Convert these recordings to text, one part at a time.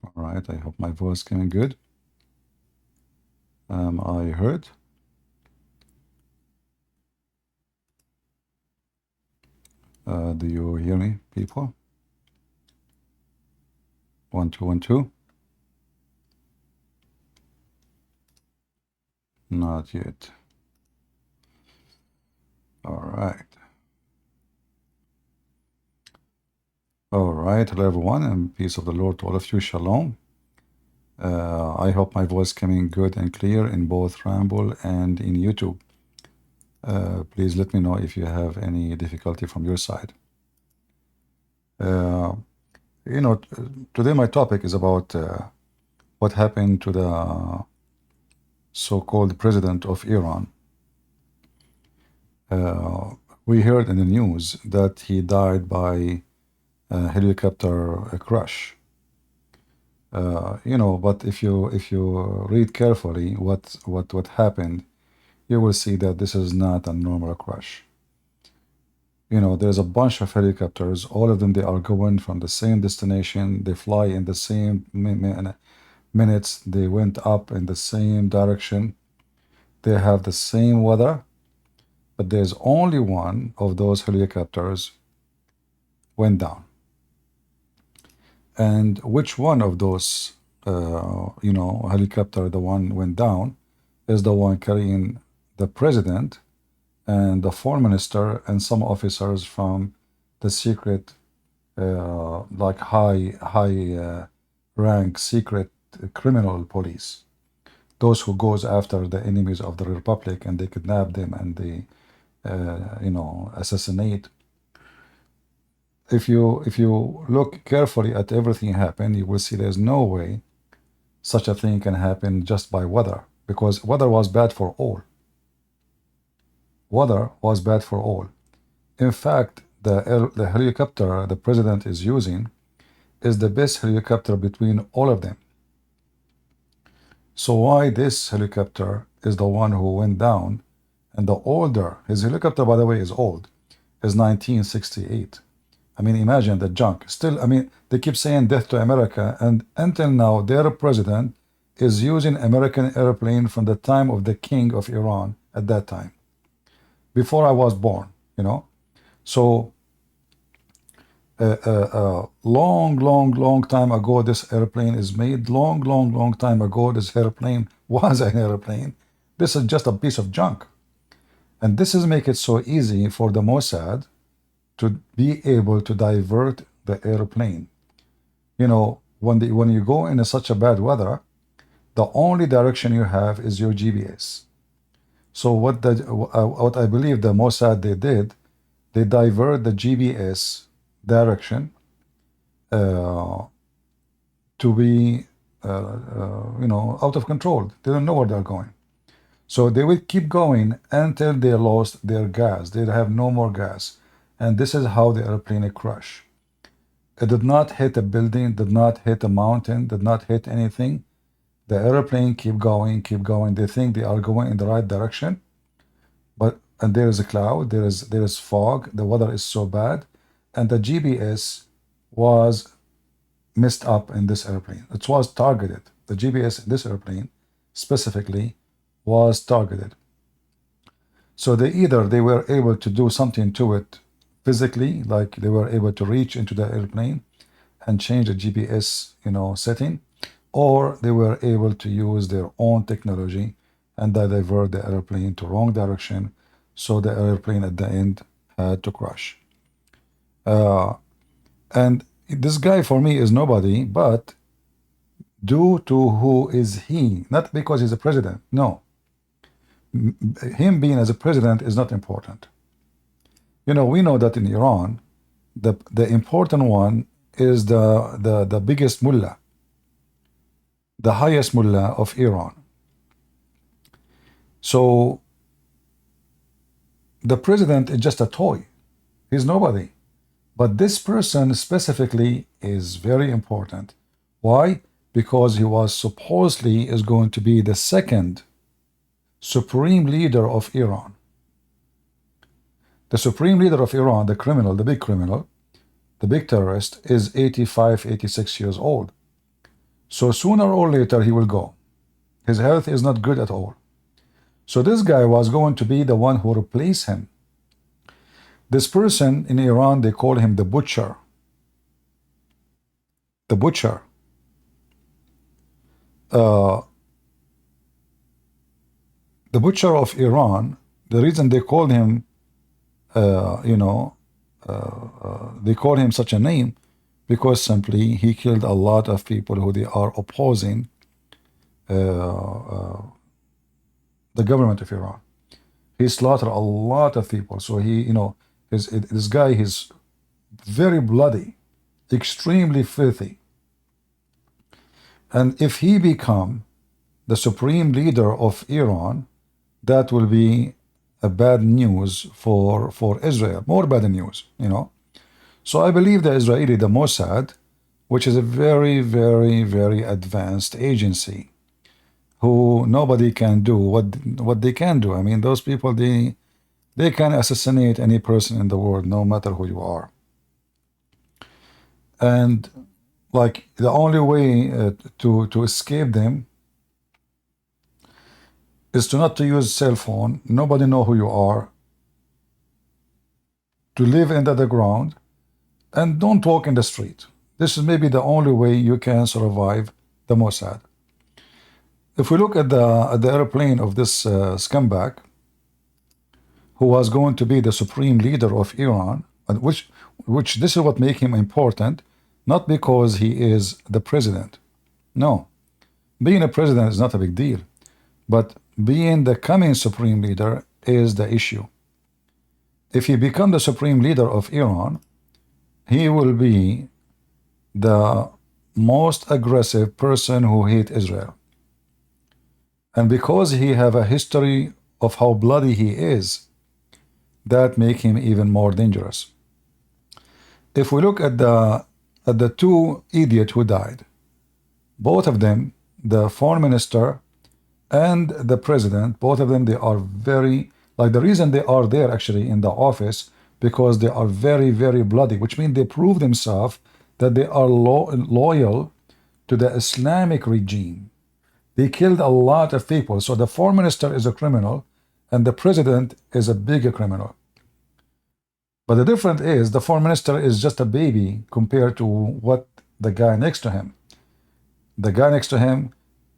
All right, I hope my voice coming good. I heard. Do you hear me, people? 1 2 1 2. Not yet. All right. All right. Hello, everyone, and peace of the Lord to all of you. Shalom. I hope my voice coming good and clear in both Ramble and in YouTube. Please let me know if you have any difficulty from your side. Uh, today my topic is about what happened to the so-called president of Iran. We heard in the news that he died by a helicopter crash. But if you read carefully what happened, you will see that this is not a normal crash. There's a bunch of helicopters. All of them, they are going from the same destination. They fly in the same minutes. They went up in the same direction. They have the same weather, but there's only one of those helicopters went down. And which one of those, helicopter, the one went down, is the one carrying the president and the foreign minister and some officers from the secret, like high rank secret criminal police. Those who goes after the enemies of the republic and they kidnap them and they, assassinate. If you look carefully at everything happen, you will see there's no way such a thing can happen just by weather, because weather was bad for all. Weather was bad for all. In fact, the helicopter the president is using is the best helicopter between all of them. So why this helicopter is the one who went down, and the older, his helicopter, by the way, is old, is 1968. I mean, imagine the junk. Still, I mean, they keep saying death to America, and until now, their president is using American airplane from the time of the king of Iran at that time, before I was born, So, long time ago, this airplane is made. Long time ago, this airplane was an airplane. This is just a piece of junk. And this is make it so easy for the Mossad to be able to divert the airplane. When you go in such a bad weather, the only direction you have is your GPS. So what I believe the Mossad they divert the GPS direction to be out of control. They don't know where they're going. So they will keep going until they lost their gas. They have no more gas. And this is how the airplane crashed. It did not hit a building, did not hit a mountain, did not hit anything. The airplane keep going. They think they are going in the right direction, and there is a cloud, there is fog, the weather is so bad, and the GPS was messed up in this airplane. It was targeted. The GPS in this airplane specifically was targeted. So they were able to do something to it physically, like they were able to reach into the airplane and change the GPS, setting, or they were able to use their own technology and they divert the airplane to wrong direction, so the airplane at the end had to crash. And this guy for me is nobody, but due to who is he, not because he's a president. No, him being as a president is not important. We know that in Iran, the important one is the biggest mullah, the highest mullah of Iran. So the president is just a toy. He's nobody. But this person specifically is very important. Why? Because he was supposedly is going to be the second supreme leader of Iran. The supreme leader of Iran, the criminal, the big terrorist, is 85, 86 years old. So sooner or later he will go. His health is not good at all. So this guy was going to be the one who replaced him. This person in Iran, they call him the butcher. The butcher. The butcher of Iran, the reason they called him, they call him such a name because simply he killed a lot of people who they are opposing the government of Iran. He slaughtered a lot of people. So he, this guy, he's very bloody, extremely filthy. And if he become the supreme leader of Iran, that will be a bad news for Israel, more bad news, So I believe the Israeli, the Mossad, which is a very, very, very advanced agency, who nobody can do what they can do. I mean, those people, they can assassinate any person in the world, no matter who you are. And like the only way to escape them is to not to use cell phone. Nobody know who you are. To live under the ground, and don't walk in the street. This is maybe the only way you can survive the Mossad. If we look at the airplane of this scumbag, who was going to be the supreme leader of Iran, which this is what makes him important, not because he is the president. No, being a president is not a big deal, but being the coming supreme leader is the issue. If he becomes the supreme leader of Iran, he will be the most aggressive person who hates Israel. And because he have a history of how bloody he is, that make him even more dangerous. If we look at the two idiots who died, both of them, the foreign minister and the president, both of them, they are very, like the reason they are there actually in the office, because they are very, very bloody, which means they prove themselves that they are loyal to the Islamic regime. They killed a lot of people. So the foreign minister is a criminal and the president is a bigger criminal. But the difference is the foreign minister is just a baby compared to what the guy next to him. The guy next to him,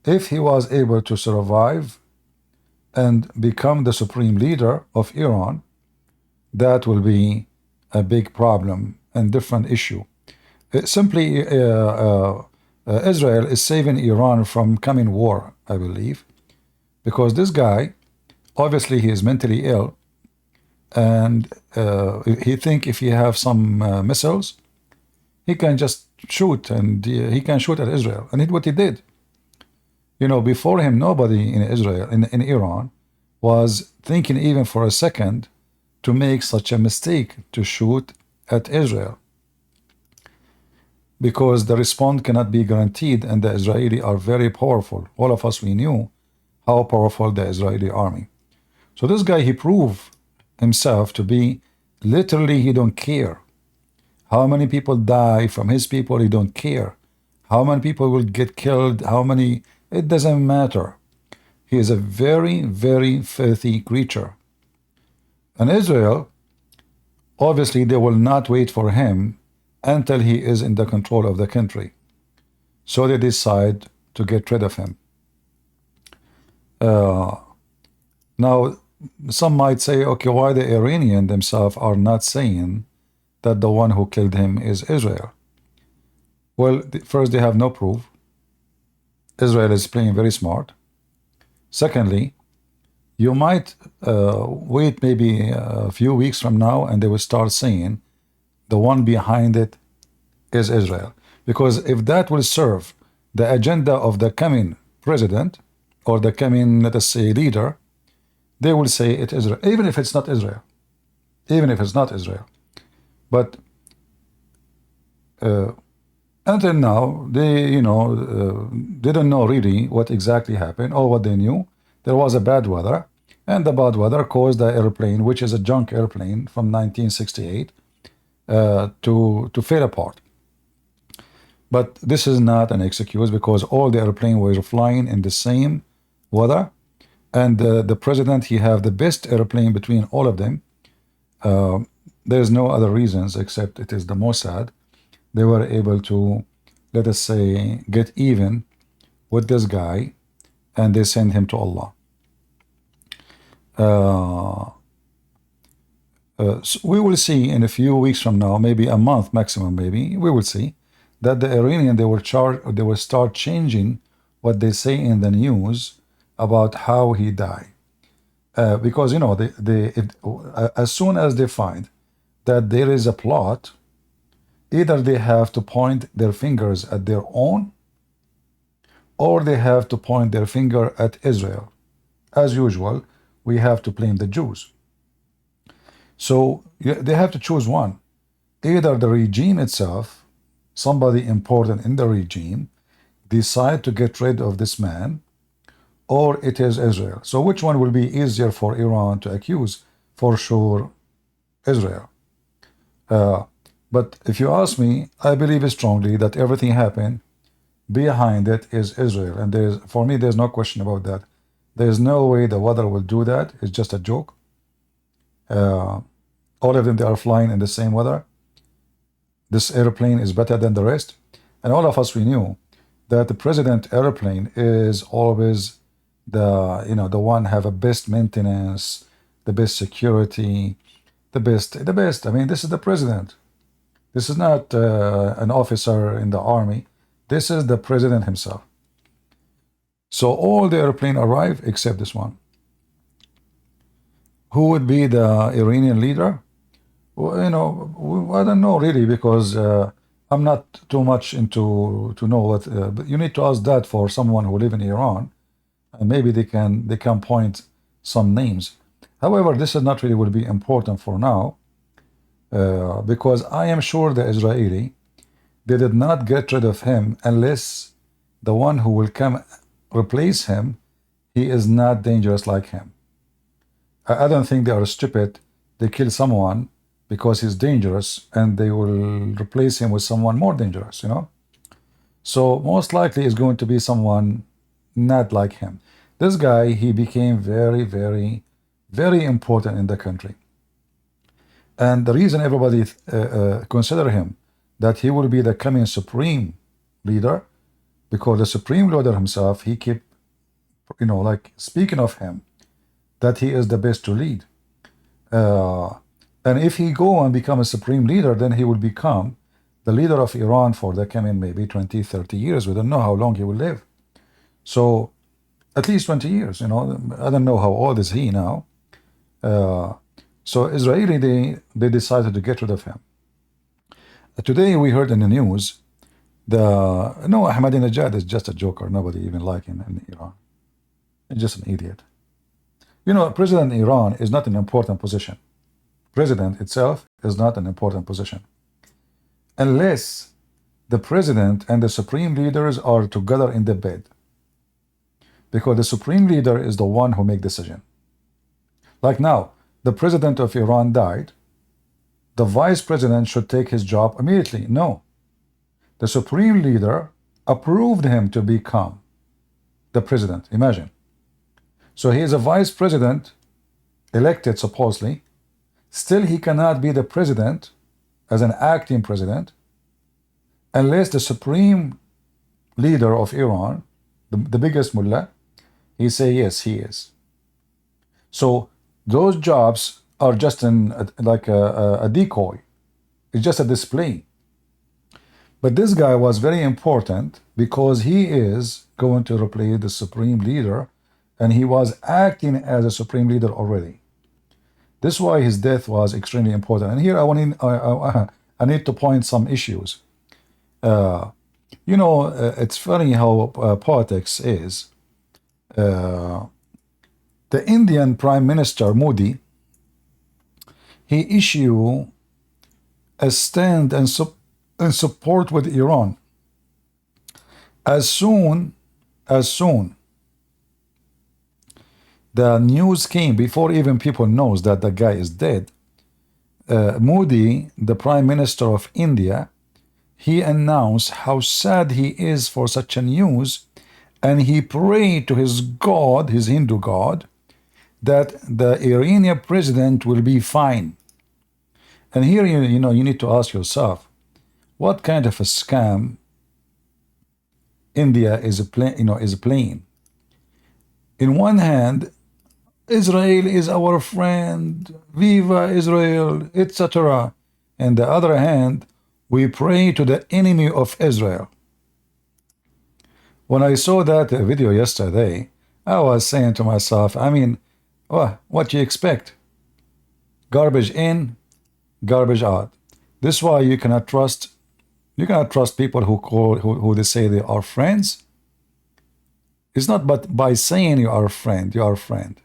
if he was able to survive and become the supreme leader of Iran, that will be a big problem and different issue. Simply, Israel is saving Iran from coming war, I believe, because this guy, obviously he is mentally ill, and he think if he have some missiles, he can just shoot, and he can shoot at Israel, and what he did. Before him, nobody in Israel, in Iran, was thinking even for a second to make such a mistake to shoot at Israel, because the response cannot be guaranteed, and the Israeli are very powerful. All of us, we knew how powerful the Israeli army. So this guy, he proved himself to be, literally, he don't care. How many people die from his people, he don't care. How many people will get killed, how many, it doesn't matter. He is a very, very filthy creature. And Israel, obviously, they will not wait for him until he is in the control of the country. So they decide to get rid of him. Now, some might say, okay, why the Iranian themselves are not saying that the one who killed him is Israel? Well, first, they have no proof. Israel is playing very smart. Secondly, you might wait maybe a few weeks from now and they will start saying the one behind it is Israel. Because if that will serve the agenda of the coming president or the coming, let us say, leader, they will say it is Israel, even if it's not Israel. Even if it's not Israel. But until now, they, didn't know really what exactly happened. All what they knew, there was a bad weather, and the bad weather caused the airplane, which is a junk airplane from 1968, to fall apart. But this is not an excuse because all the airplane were flying in the same weather, and the president, he have the best airplane between all of them. There's no other reasons except it is the Mossad. They were able to, let us say, get even with this guy, and they send him to Allah. So we will see in a few weeks from now, maybe a month maximum, maybe we will see that the Iranian, they will start changing what they say in the news about how he died, because you know as soon as they find that there is a plot, either they have to point their fingers at their own, or they have to point their finger at Israel. As usual, we have to blame the Jews. So they have to choose one. Either the regime itself, somebody important in the regime, decide to get rid of this man, or it is Israel. So which one will be easier for Iran to accuse? For sure, Israel. But if you ask me, I believe strongly that everything happened behind it is Israel. And for me, there's no question about that. There's no way the weather will do that. It's just a joke. All of them, they are flying in the same weather. This airplane is better than the rest. And all of us, we knew that the president airplane is always the one have a best maintenance, the best security, the best. I mean, this is the president. This is not an officer in the army. This is the president himself. So all the airplane arrive except this one. Who would be the Iranian leader? Well, I don't know really, because I'm not too much into to know what. But you need to ask that for someone who live in Iran, and maybe they can point some names. However, this is not really will be important for now, because I am sure the Israeli, they did not get rid of him unless the one who will come replace him, he is not dangerous like him. I don't think they are stupid. They kill someone because he's dangerous, and they will replace him with someone more dangerous, So most likely is going to be someone not like him. This guy, he became very, very, very important in the country. And the reason everybody consider him that he will be the coming supreme leader, because the supreme leader himself, he keep, like speaking of him, that he is the best to lead. And if he go and become a supreme leader, then he will become the leader of Iran for the coming maybe 20, 30 years. We don't know how long he will live. So at least 20 years, I don't know how old is he now. So Israeli, they decided to get rid of him. Today we heard in the news, Ahmadinejad is just a joker. Nobody even like him in Iran. He's just an idiot. President in Iran is not an important position. President itself is not an important position. Unless the president and the supreme leaders are together in the bed. Because the supreme leader is the one who make decision. Like now, the president of Iran died. The vice president should take his job immediately. No. The supreme leader approved him to become the president. Imagine. So he is a vice president, elected supposedly. Still, he cannot be the president as an acting president unless the supreme leader of Iran, the biggest mullah, he say yes, he is. So those jobs are just like a decoy. It's just a display. But this guy was very important because he is going to replace the supreme leader, and he was acting as a supreme leader already. This is why his death was extremely important. And here I need to point some issues. It's funny how politics is. The Indian Prime Minister Modi, he issued a stand and support with Iran. As soon the news came, before even people knows that the guy is dead, Modi, the Prime Minister of India, he announced how sad he is for such a news, and he prayed to his God, his Hindu God, that the Iranian president will be fine. And here, you need to ask yourself, what kind of a scam India is playing? In one hand, Israel is our friend, Viva Israel, etc. On the other hand, we pray to the enemy of Israel. When I saw that video yesterday, I was saying to myself, I mean, what do you expect? Garbage in, garbage out. This is why you cannot trust people who they say they are friends. It's not but by saying you are a friend, you are a friend.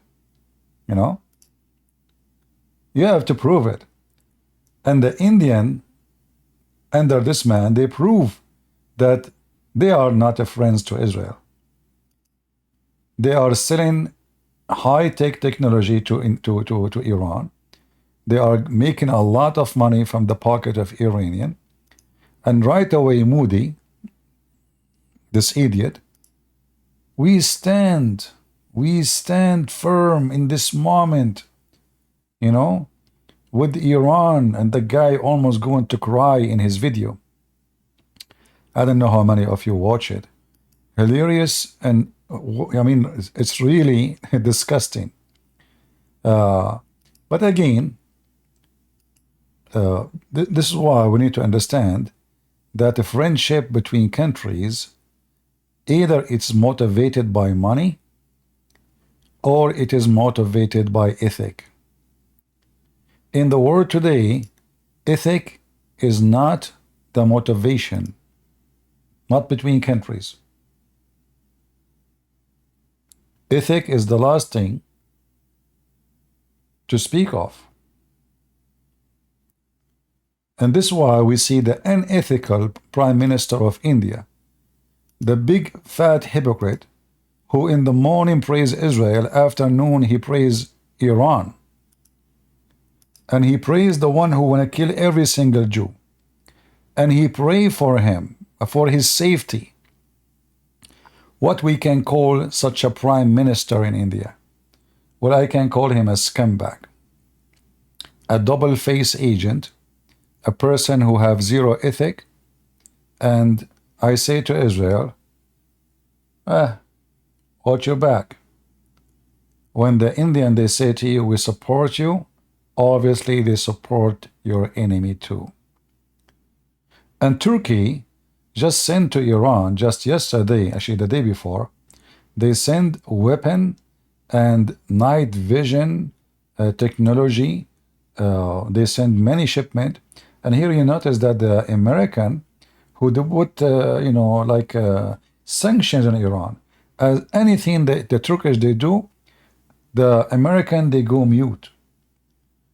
You know? You have to prove it. And the Indian, under this man, they prove that they are not friends to Israel. They are selling high-tech technology to Iran. They are making a lot of money from the pocket of Iranian. And right away, Moody, this idiot, we stand firm in this moment, with Iran. And the guy almost going to cry in his video. I don't know how many of you watch it. Hilarious, and I mean, it's really disgusting. But again, this is why we need to understand that a friendship between countries, either it's motivated by money or it is motivated by ethic. In the world today, ethic is not the motivation, not between countries. Ethic is the last thing to speak of. And this is why we see the unethical Prime Minister of India, the big fat hypocrite, who in the morning praise Israel, afternoon he praise Iran. And he praise the one who want to kill every single Jew. And he pray for him, for his safety. What we can call such a Prime Minister in India? Well, I can call him a scumbag, a double-faced agent, a person who have zero ethic. And I say to Israel, watch your back. When the Indian, they say to you, we support you, obviously they support your enemy too. And Turkey just sent to Iran just yesterday, actually the day before, they send weapon and night vision technology. They send many shipment. And here you notice that the American who put, sanctions on Iran, as anything that the Turkish they do, the American they go mute.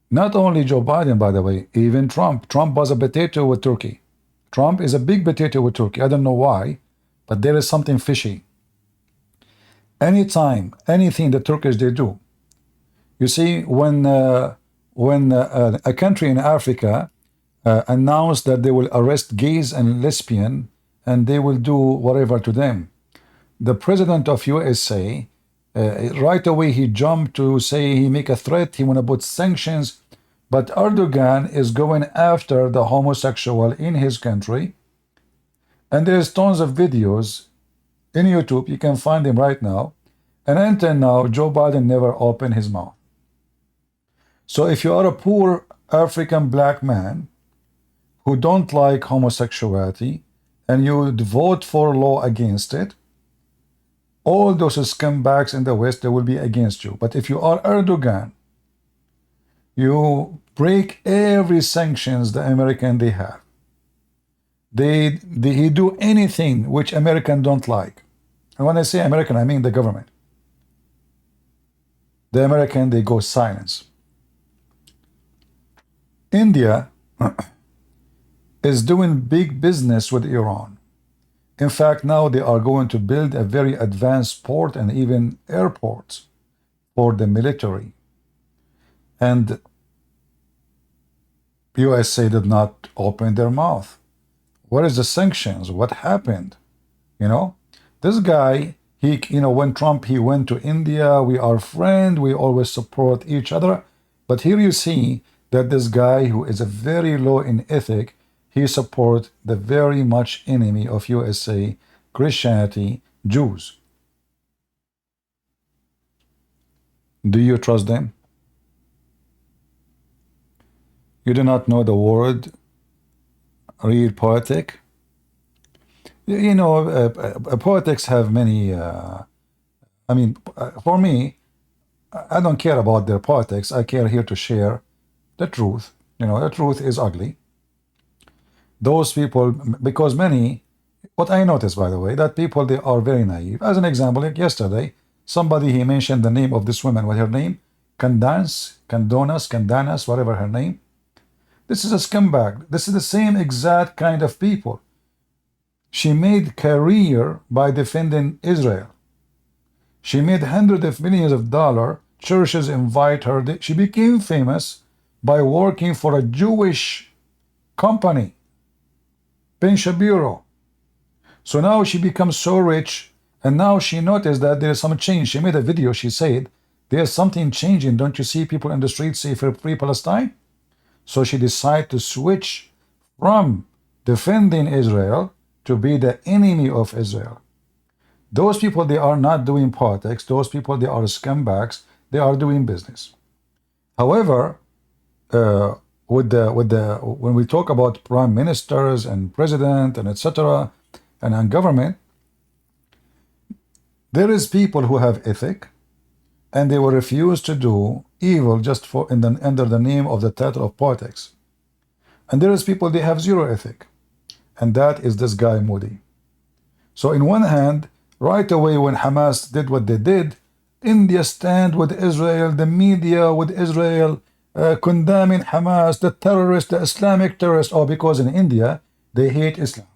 Not only Joe Biden, by the way, even Trump. Trump was a potato with Turkey. Trump is a big potato with Turkey. I don't know why, but there is something fishy. Anytime, anything the Turkish they do. You see, when a country in Africa announced that they will arrest gays and lesbians and they will do whatever to them, the president of USA, right away he jumped to say he make a threat, he want to put sanctions. But Erdogan is going after the homosexual in his country. And there's tons of videos in YouTube, you can find them right now. And until now, Joe Biden never opened his mouth. So if you are a poor African black man who don't like homosexuality and you would vote for law against it, all those scumbags in the West, they will be against you. But if you are Erdogan, you break every sanctions the American they have. He do anything which American don't like. And when I say American, I mean the government. The American, they go silence. India is doing big business with Iran. In fact, now they are going to build a very advanced port and even airports for the military. And USA did not open their mouth. What is the sanctions? What happened? You know, this guy, when Trump, he went to India, we are friends, we always support each other. But here you see that this guy who is a very low in ethic, he support the very much enemy of USA, Christianity, Jews. Do you trust them? You do not know the word real poetic? Poetics have many, for me, I don't care about their politics. I care here to share the truth. The truth is ugly. Those people, because many, what I noticed, by the way, that people, they are very naive. As an example, like yesterday, somebody, he mentioned the name of this woman. What her name? Candanas, whatever her name. This is a scumbag. This is the same exact kind of people. She made career by defending Israel. She made hundreds of millions of dollars. Churches invite her. She became famous by working for a Jewish company, Ben Shapiro. So now she becomes so rich, and now she noticed that there is some change. She made a video. She said, there's something changing. Don't you see people in the streets say for free Palestine? So she decided to switch from defending Israel to be the enemy of Israel. Those people, they are not doing politics. Those people, they are scumbags. They are doing business. However, when we talk about prime ministers and president and etc. and government, there is people who have ethic, and they will refuse to do evil just under the name of the title of politics. And there is people, they have zero ethic, and that is this guy Moody. So in one hand, right away when Hamas did what they did, India stand with Israel, the media with Israel, condemning Hamas, the terrorists, the Islamic terrorists, because in India they hate Islam.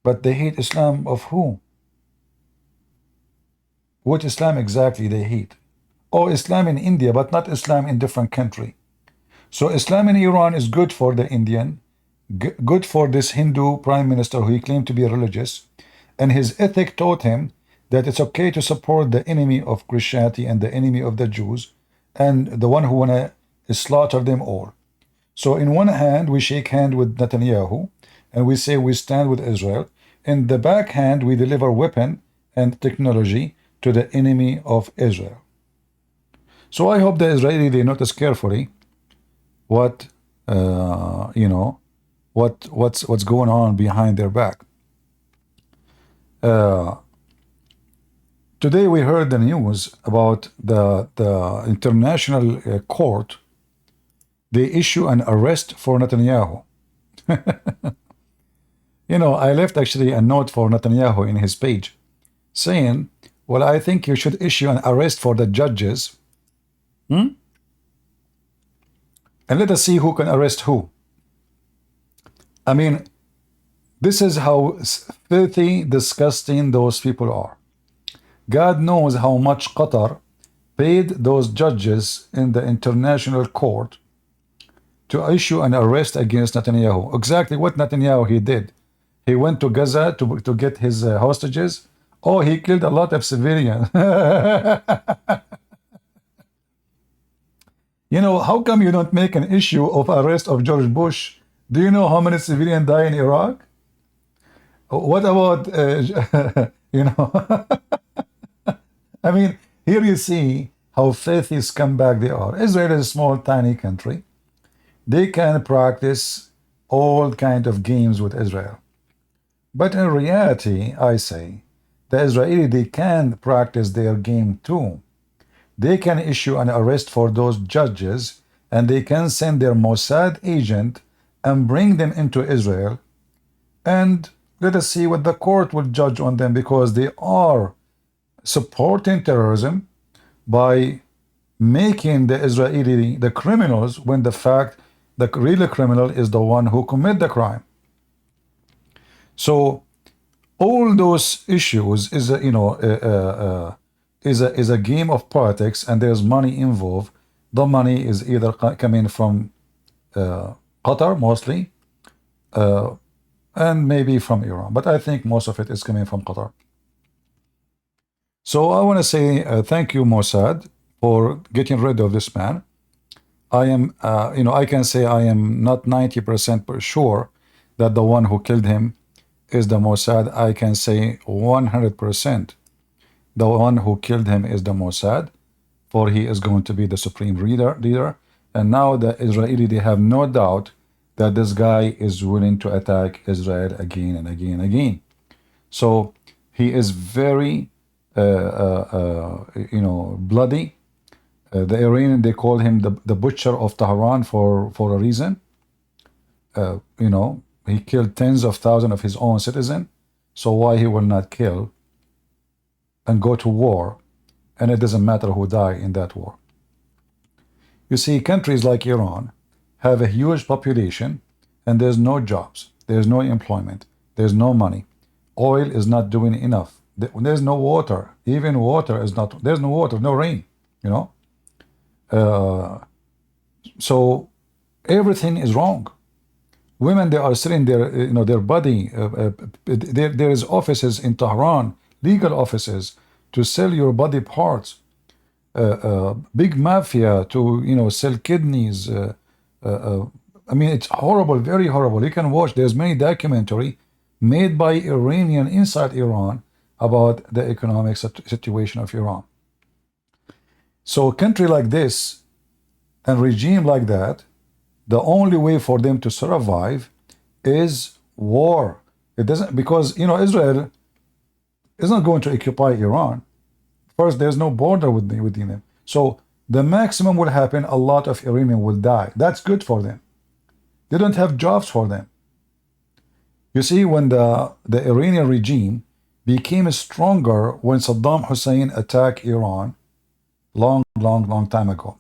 But they hate Islam of who? What Islam exactly they hate? Islam in India, but not Islam in different country. So Islam in Iran is good for the Indian, good for this Hindu prime minister who he claimed to be religious, and his ethic taught him that it's okay to support the enemy of Christianity and the enemy of the Jews, and the one who wanna slaughter them all. So in one hand, we shake hand with Netanyahu, and we say we stand with Israel. In the back hand, we deliver weapon and technology to the enemy of Israel. So I hope the Israeli, they notice carefully what's going on behind their back. Today we heard the news about the international court. They issue an arrest for Netanyahu. I left actually a note for Netanyahu in his page saying, well, I think you should issue an arrest for the judges. And let us see who can arrest who. I mean, this is how filthy, disgusting those people are. God knows how much Qatar paid those judges in the international court to issue an arrest against Netanyahu. Exactly what Netanyahu he did. He went to Gaza to get his hostages. He killed a lot of civilians. How come you don't make an issue of arrest of George Bush? Do you know how many civilians die in Iraq? What about, I mean, here you see how filthy scumbag they are. Israel is a small, tiny country. They can practice all kind of games with Israel. But in reality, I say, the Israeli, they can practice their game too. They can issue an arrest for those judges, and they can send their Mossad agent and bring them into Israel. And let us see what the court will judge on them, because they are supporting terrorism by making the Israeli the criminals, when the fact the real criminal is the one who commit the crime. So all those issues is a game of politics, and there's money involved. The money is either coming from Qatar mostly, and maybe from Iran. But I think most of it is coming from Qatar. So I want to say thank you, Mossad, for getting rid of this man. I am, I can say I am not 90% sure that the one who killed him is the Mossad. I can say 100% the one who killed him is the Mossad, for he is going to be the supreme leader. And now the Israeli, they have no doubt that this guy is willing to attack Israel again and again and again. So he is very, bloody. The Iranian, they call him the butcher of Tehran for a reason. He killed tens of thousands of his own citizens. So why he will not kill and go to war? And it doesn't matter who died in that war. You see, countries like Iran have a huge population and there's no jobs, there's no employment, there's no money. Oil is not doing enough. There's no water. Even water is not, there's no water, no rain, so everything is wrong. Women, they are selling their body. There is offices in Tehran, legal offices, to sell your body parts. Big mafia to sell kidneys. I mean, it's horrible, very horrible. You can watch. There's many documentary made by Iranian inside Iran about the economic situation of Iran. So a country like this and regime like that, the only way for them to survive is war. It doesn't, because Israel is not going to occupy Iran. First, there's no border with them. So the maximum will happen, a lot of Iranians will die. That's good for them. They don't have jobs for them. You see, when the Iranian regime became stronger when Saddam Hussein attacked Iran long time ago.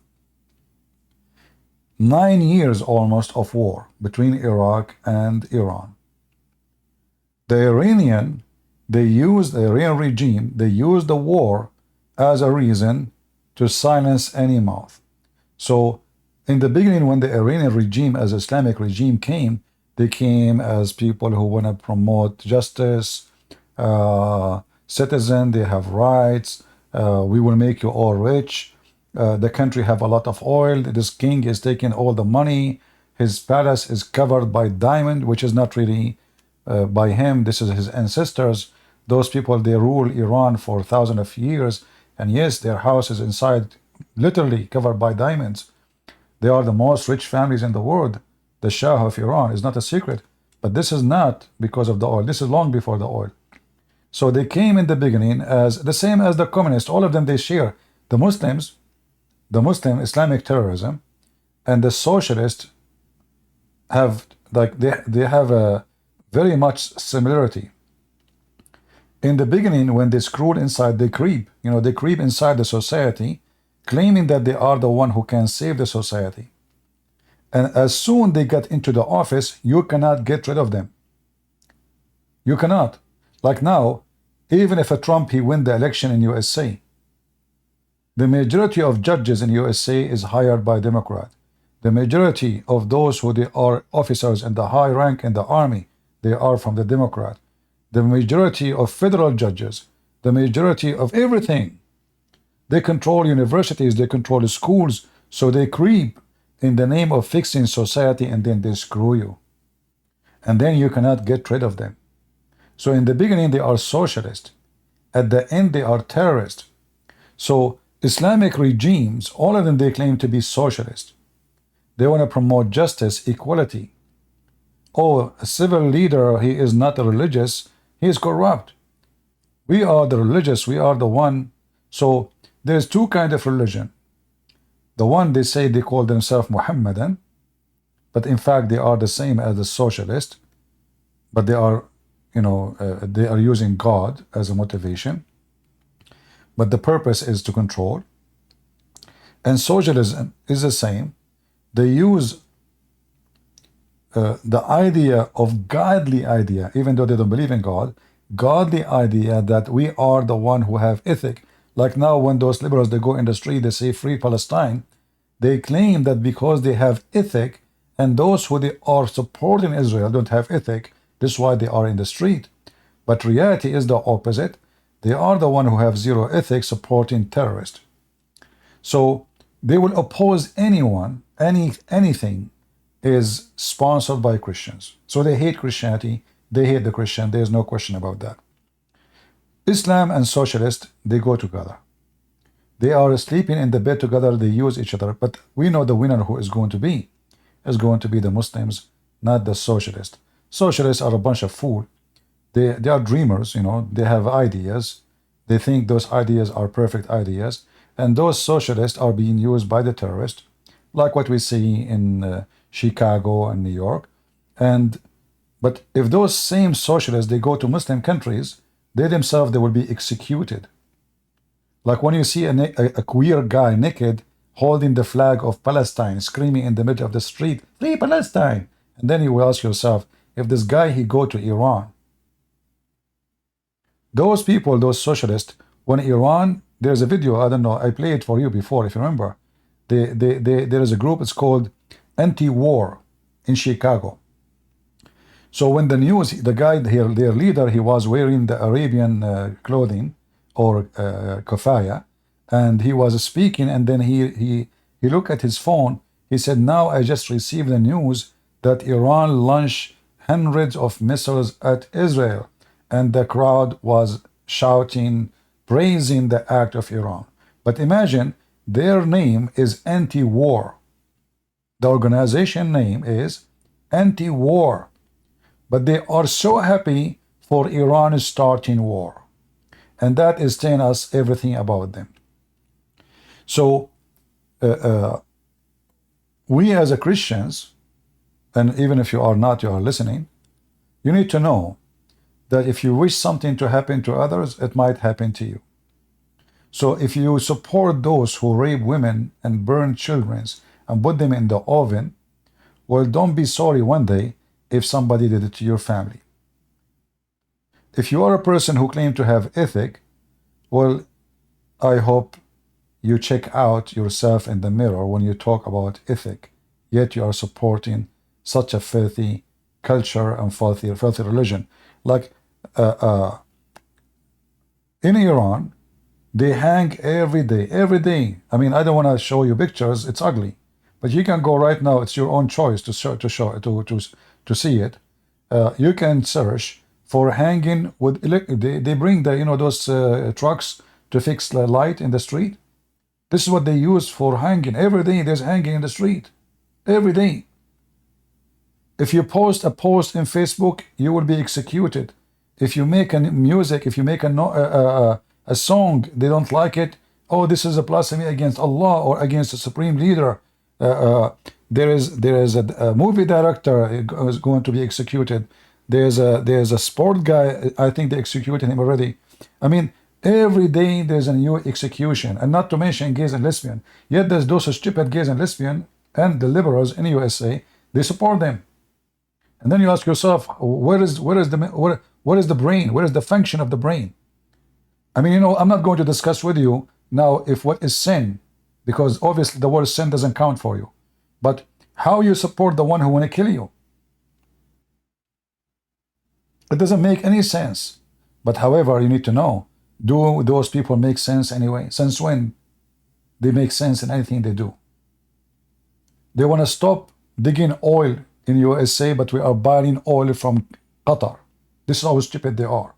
9 years almost of war between Iraq and Iran. The Iranian regime, they used the war as a reason to silence any mouth. So in the beginning, when the Iranian regime as Islamic regime came, they came as people who want to promote justice, citizen, they have rights, we will make you all rich. The country have a lot of oil. This king is taking all the money. His palace is covered by diamond, which is not really by him. This is his ancestors. Those people, they rule Iran for thousands of years. And yes, their house is inside, literally covered by diamonds. They are the most rich families in the world. The Shah of Iran is not a secret. But this is not because of the oil. This is long before the oil. So they came in the beginning as the same as the communists. All of them, they share. The Muslim Islamic terrorism and the socialists have, they have a very much similarity. In the beginning, when they screwed inside, they creep inside the society, claiming that they are the one who can save the society. And as soon they get into the office, you cannot get rid of them. You cannot. Like now, even if a Trump, he win the election in USA, the majority of judges in USA is hired by Democrat. The majority of those who they are officers in the high rank in the army, they are from the Democrat. The majority of federal judges, the majority of everything, they control universities, they control schools, so they creep in the name of fixing society, and then they screw you. And then you cannot get rid of them. So in the beginning, they are socialist. At the end, they are terrorists. So Islamic regimes, all of them, they claim to be socialist. They want to promote justice, equality. Oh, a civil leader, he is not religious, he is corrupt. We are the religious, we are the one. So there's two kinds of religion. The one, they say they call themselves Muhammadan, but in fact they are the same as the socialist, but they are, they are using God as a motivation. But the purpose is to control. And socialism is the same. They use the idea of godly idea, even though they don't believe in God, godly idea that we are the one who have ethic. Like now when those liberals, they go in the street, they say free Palestine, they claim that because they have ethic And those who they are supporting Israel don't have ethic. This is why they are in the street. But reality is the opposite. They are the one who have zero ethics supporting terrorists. So they will oppose anyone, anything is sponsored by Christians. So they hate Christianity, they hate the Christian, there's no question about that. Islam and socialist, they go together. They are sleeping in the bed together, they use each other, but we know the winner who is going to be. Is going to be the Muslims, not the socialists. Socialists are a bunch of fools. They are dreamers, you know, they have ideas. They think those ideas are perfect ideas. And those socialists are being used by the terrorists, like what we see in Chicago and New York. But if those same socialists, they go to Muslim countries, they themselves, they will be executed. Like when you see a queer guy naked, holding the flag of Palestine, screaming in the middle of the street, "Free Palestine!" And then you will ask yourself, if this guy, he go to Iran. Those people, those socialists, when Iran, there's a video, I don't know, I played it for you before, if you remember. There is a group, it's called Anti-War in Chicago. So when the news, the guy here, their leader, he was wearing the Arabian clothing, or kafaya, and he was speaking, and then he looked at his phone. He said, "Now I just received the news that Iran launched hundreds of missiles at Israel," and the crowd was shouting, praising the act of Iran. But imagine, their name is anti-war. The organization name is anti-war, but they are so happy for Iran starting war, and that is telling us everything about them. So we as a Christians, and even if you are not, you are listening, you need to know that if you wish something to happen to others, it might happen to you. So if you support those who rape women and burn children and put them in the oven, well, don't be sorry one day if somebody did it to your family. If you are a person who claims to have ethic, well, I hope you check out yourself in the mirror when you talk about ethic, yet you are supporting such a filthy culture and filthy religion. Like in Iran, they hang every day. I mean, I don't want to show you pictures, it's ugly, but you can go right now, it's your own choice to see it. You can search for hanging with they bring the, you know, those trucks to fix the light in the street. This is what they use for hanging. Every day there's hanging in the street. Every day. If you post a post in Facebook, you will be executed. If you make a music, if you make a song, they don't like it. Oh, this is a blasphemy against Allah or against the supreme leader. There is a movie director is going to be executed. There's a sport guy. I think they executed him already. I mean, every day there's a new execution, and not to mention gays and lesbian. Yet there's those stupid gays and lesbian, and the liberals in USA, they support them. And then you ask yourself, where is the brain? Where is the function of the brain? I mean, you know, I'm not going to discuss with you now if what is sin, because obviously the word sin doesn't count for you. But how you support the one who want to kill you? It doesn't make any sense. But however, you need to know, do those people make sense anyway? Since when they make sense in anything they do? They want to stop digging oil in USA, but we are buying oil from Qatar. This is how stupid they are.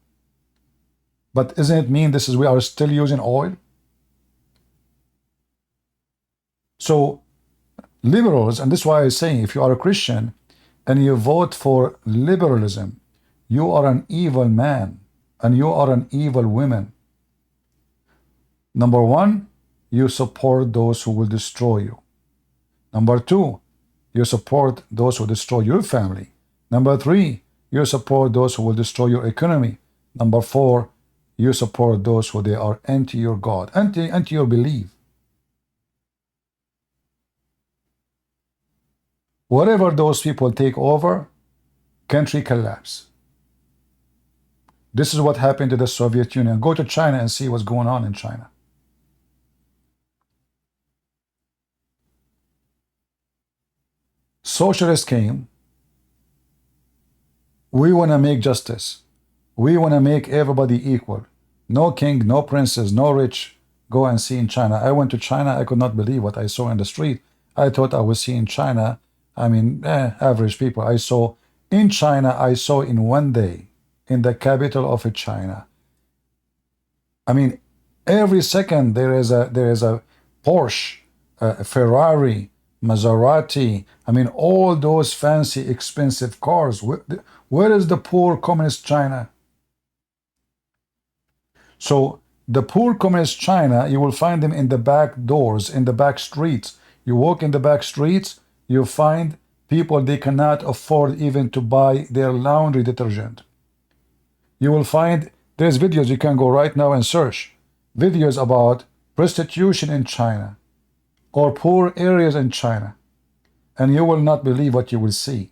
But doesn't it mean we are still using oil? So liberals, and this is why I'm saying, if you are a Christian and you vote for liberalism, you are an evil man and you are an evil woman. Number one, you support those who will destroy you. Number two, you support those who destroy your family. Number three, you support those who will destroy your economy. Number four, you support those who they are anti your God, anti your belief. Whatever those people take over, country collapse. This is what happened to the Soviet Union. Go to China and see what's going on in China. Socialists came. We want to make justice. We want to make everybody equal. No king, no princes, no rich. Go and see in China. I went to China. I could not believe what I saw in the street. I thought I was seeing China. I mean, average people. I saw in China, I saw in one day, in the capital of China. I mean, every second there is a Porsche, a Ferrari, Maserati. I mean, all those fancy, expensive cars. Where is the poor communist China? So the poor communist China, you will find them in the back doors, in the back streets. You walk in the back streets, you find people they cannot afford even to buy their laundry detergent. You will find there's videos, you can go right now and search videos about prostitution in China or poor areas in China, and you will not believe what you will see.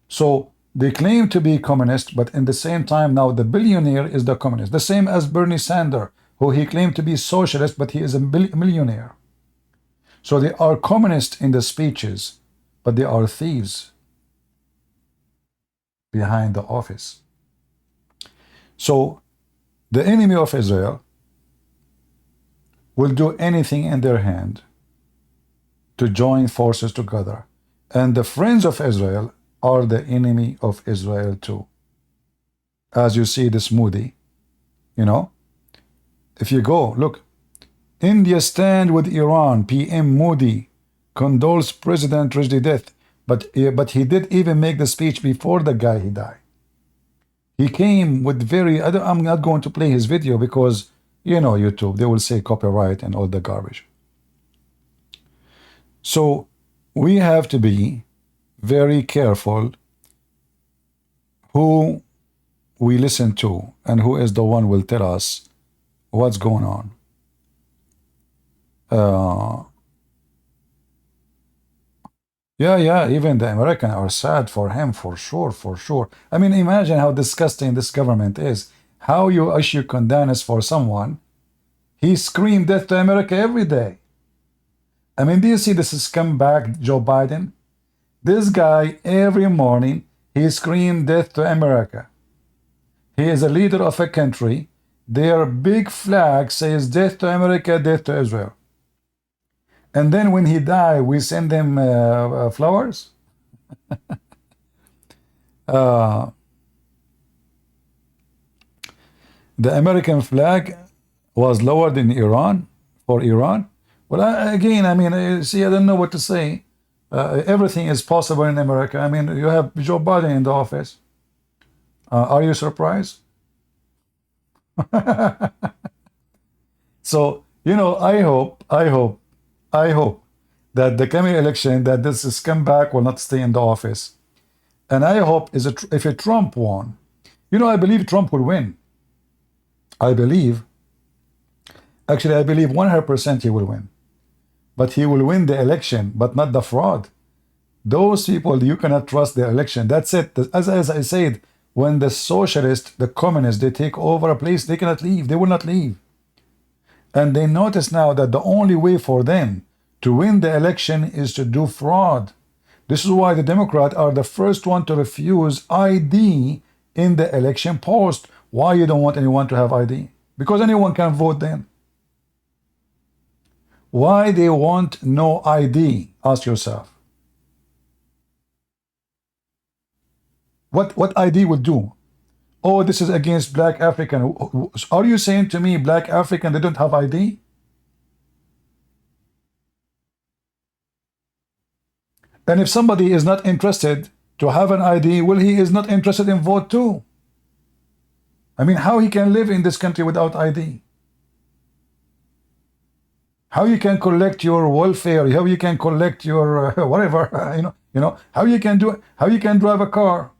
So they claim to be communist, but in the same time now the billionaire is the communist. The same as Bernie Sanders, who he claimed to be socialist, but he is a millionaire. So they are communist in the speeches, but they are thieves behind the office. So the enemy of Israel will do anything in their hand to join forces together. And the friends of Israel are the enemy of Israel too. As you see this Moody, you know, if you go, look, India stand with Iran, PM Moody condoles President Rushdie death, but he did even make the speech before the guy he died. He came with I'm not going to play his video because, you know, YouTube, they will say copyright and all the garbage. So we have to be very careful who we listen to and who is the one who will tell us what's going on. Yeah, even the Americans are sad for him, for sure. I mean, imagine how disgusting this government is. How you issue condemns for someone. He screamed death to America every day. I mean, do you see this scumbag Joe Biden? This guy, every morning, he screamed death to America. He is a leader of a country. Their big flag says death to America, death to Israel. And then when he died, we send him flowers. The American flag was lowered in Iran, for Iran. Well, again, I mean, see, I don't know what to say. Everything is possible in America. I mean, you have Joe Biden in the office. Are you surprised? So, you know, I hope that the coming election, that this scumbag will not stay in the office. And I hope if a Trump won, you know, I believe Trump will win. I believe 100% he will win. But he will win the election, but not the fraud. Those people, you cannot trust their election. That's it. As I said, when the socialists, the communists, they take over a place, they cannot leave. They will not leave. And they notice now that the only way for them to win the election is to do fraud. This is why the Democrats are the first one to refuse ID in the election post. Why you don't want anyone to have ID? Because anyone can vote then. Why they want no ID? Ask yourself. What ID would do? Oh, this is against black African. Are you saying to me black African, they don't have ID? And if somebody is not interested to have an ID, well, he is not interested in vote too. I mean, how he can live in this country without ID? How you can collect your welfare? How you can collect your whatever? You know how you can do it? How you can drive a car?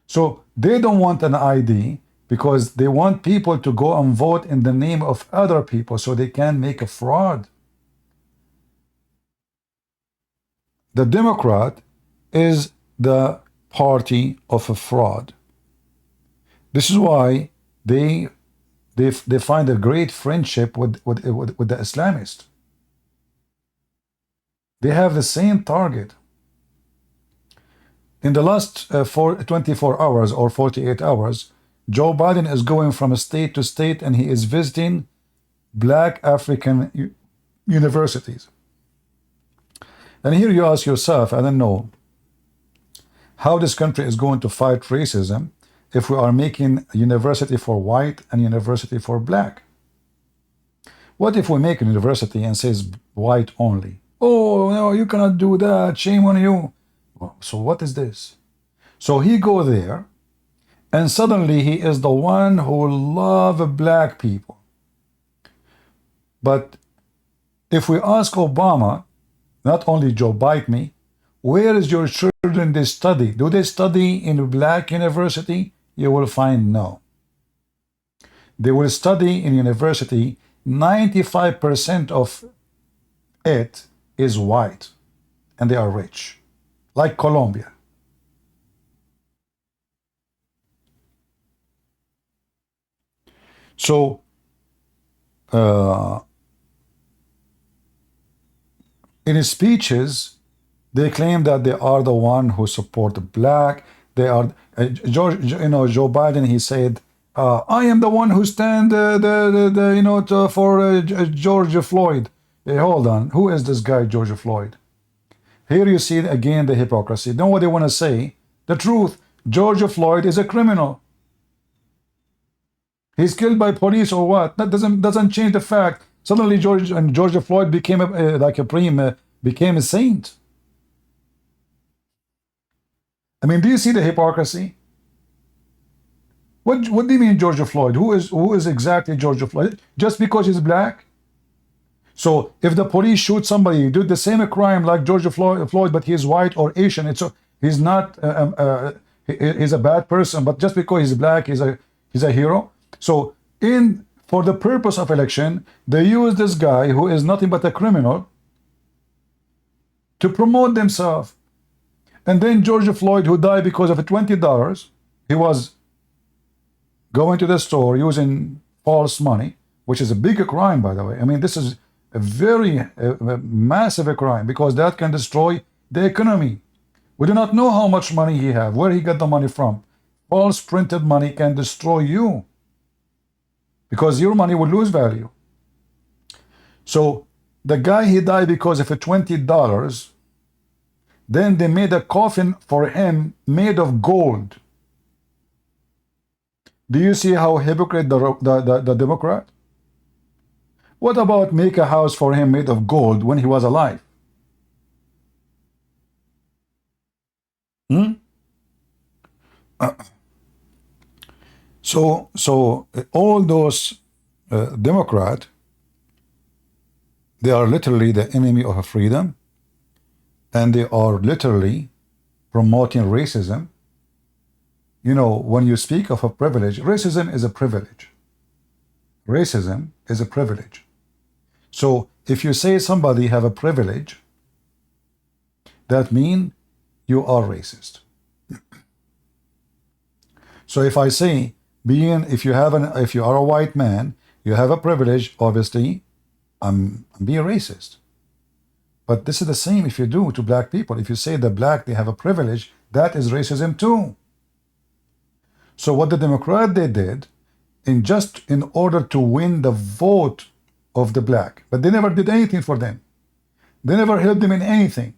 So they don't want an ID because they want people to go and vote in the name of other people so they can make a fraud. The Democrat is the party of a fraud. This is why they find a great friendship with the Islamists. They have the same target. In the last 24 hours or 48 hours, Joe Biden is going from state to state and he is visiting black African universities. And here you ask yourself, I don't know how this country is going to fight racism if we are making a university for white and university for black. What if we make a university and says white only? Oh, no, you cannot do that. Shame on you. So what is this? So he go there, and suddenly he is the one who love black people. But if we ask Obama, not only Joe Biden, where is your children they study? Do they study in a black university? You will find no. They will study in university, 95% of it is white, and they are rich, like Colombia. So, in his speeches, they claim that they are the one who support the black. They are Joe Biden. He said, "I am the one who stand for George Floyd." Hey, hold on, who is this guy, George Floyd? Here you see again the hypocrisy. Know what they want to say? The truth. George Floyd is a criminal. He's killed by police or what? That doesn't change the fact. Suddenly George Floyd became became a saint. I mean, do you see the hypocrisy? What do you mean George Floyd? Who is exactly George Floyd? Just because he's black? So if the police shoot somebody, do the same crime like George Floyd, but he's white or Asian, he's not he's a bad person. But just because he's black, he's a hero. So for the purpose of election, they use this guy who is nothing but a criminal to promote themselves. And then George Floyd, who died because of $20, he was going to the store using false money, which is a big crime, by the way. I mean, this is a very massive crime, because that can destroy the economy. We do not know how much money he have, where he got the money from. False printed money can destroy you, because your money will lose value. So the guy, he died because of $20. Then they made a coffin for him made of gold. Do you see how hypocrite the Democrat? What about make a house for him made of gold when he was alive? So all those Democrats, they are literally the enemy of freedom, and they are literally promoting racism. You know, when you speak of a privilege, racism is a privilege. Racism is a privilege. So if you say somebody have a privilege, that means you are racist. So if I say, if you are a white man, you have a privilege, obviously, I'm being racist. But this is the same if you do to black people. If you say the black, they have a privilege, that is racism too. So what the Democrat they did, in order to win the vote of the black, but they never did anything for them. They never helped them in anything.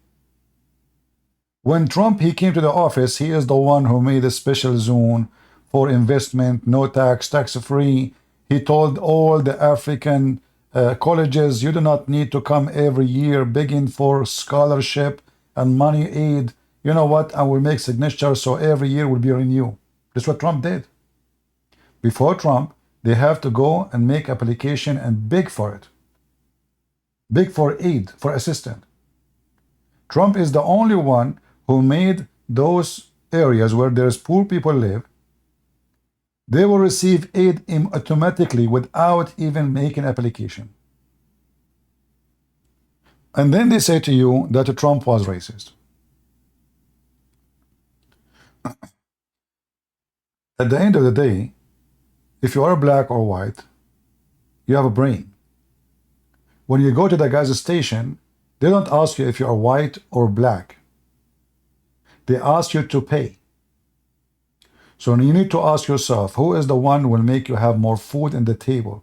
When Trump, he came to the office, he is the one who made a special zone for investment, no tax, tax-free. He told all the African colleges, you do not need to come every year begging for scholarship and money aid. You know what? I will make signatures so every year will be renewed. That's what Trump did. Before Trump, they have to go and make application and beg for it. Beg for aid, for assistance. Trump is the only one who made those areas where there's poor people live, they will receive aid automatically without even making application. And then they say to you that Trump was racist. At the end of the day, if you are black or white, you have a brain. When you go to the gas station, They don't ask you if you are white or black. They ask you to pay. So you need to ask yourself, who is the one who will make you have more food in the table?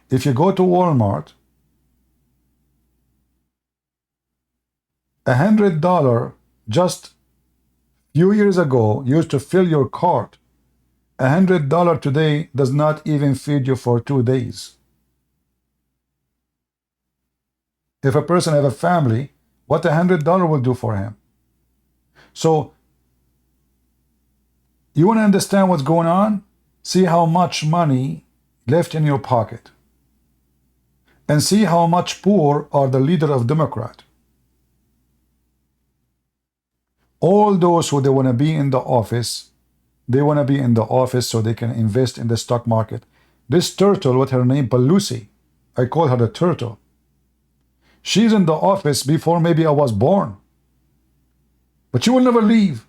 If you go to Walmart, $100 just few years ago used to fill your cart. $100 today does not even feed you for 2 days. If a person have a family, what $100 will do for him? So you want to understand what's going on? See how much money left in your pocket. And see how much poor are the leader of Democrat. All those who they want to be in the office, they want to be in the office so they can invest in the stock market. This turtle, what her name, Pelosi, I call her the turtle. She's in the office before maybe I was born. But she will never leave.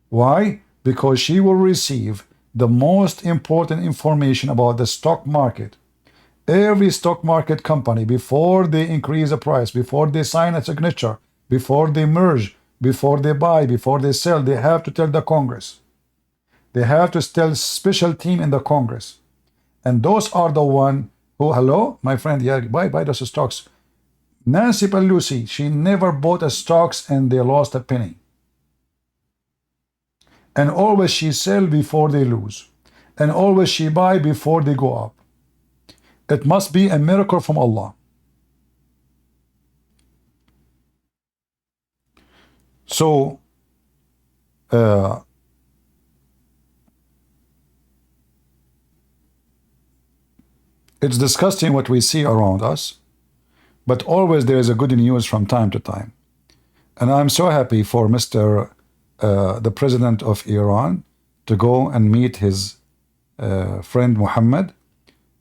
Why? Because she will receive the most important information about the stock market. Every stock market company, before they increase the price, before they sign a signature, before they merge, before they buy, before they sell, they have to tell the Congress. They have to tell special team in the Congress. And those are the one who, hello, my friend, yeah, buy those stocks. Nancy Pelosi, she never bought a stocks and they lost a penny. And always she sell before they lose. And always she buy before they go up. It must be a miracle from Allah. So, it's disgusting what we see around us, but always there is a good news from time to time. And I'm so happy for the president of Iran to go and meet his friend Muhammad.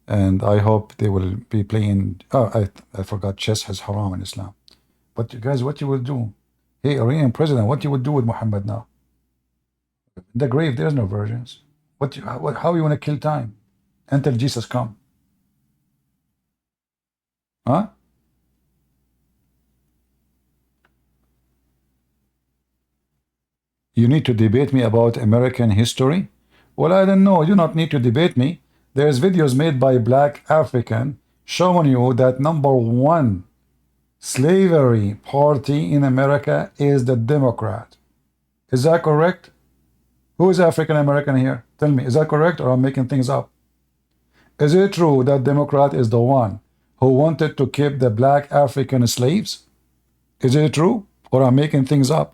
And I hope they will be playing. Oh, I forgot chess is haram in Islam. But you guys, what you will do? Hey, Iranian president, what you would do with Muhammad now? In the grave, there's no virgins. How you want to kill time until Jesus come? Huh? You need to debate me about American history? Well, I don't know. You don't need to debate me. There's videos made by Black African showing you that #1 slavery party in America is the Democrat. Is that correct? Who is African American here? Tell me, is that correct or I'm making things up? Is it true that Democrat is the one who wanted to keep the black African slaves? Is it true or I'm making things up?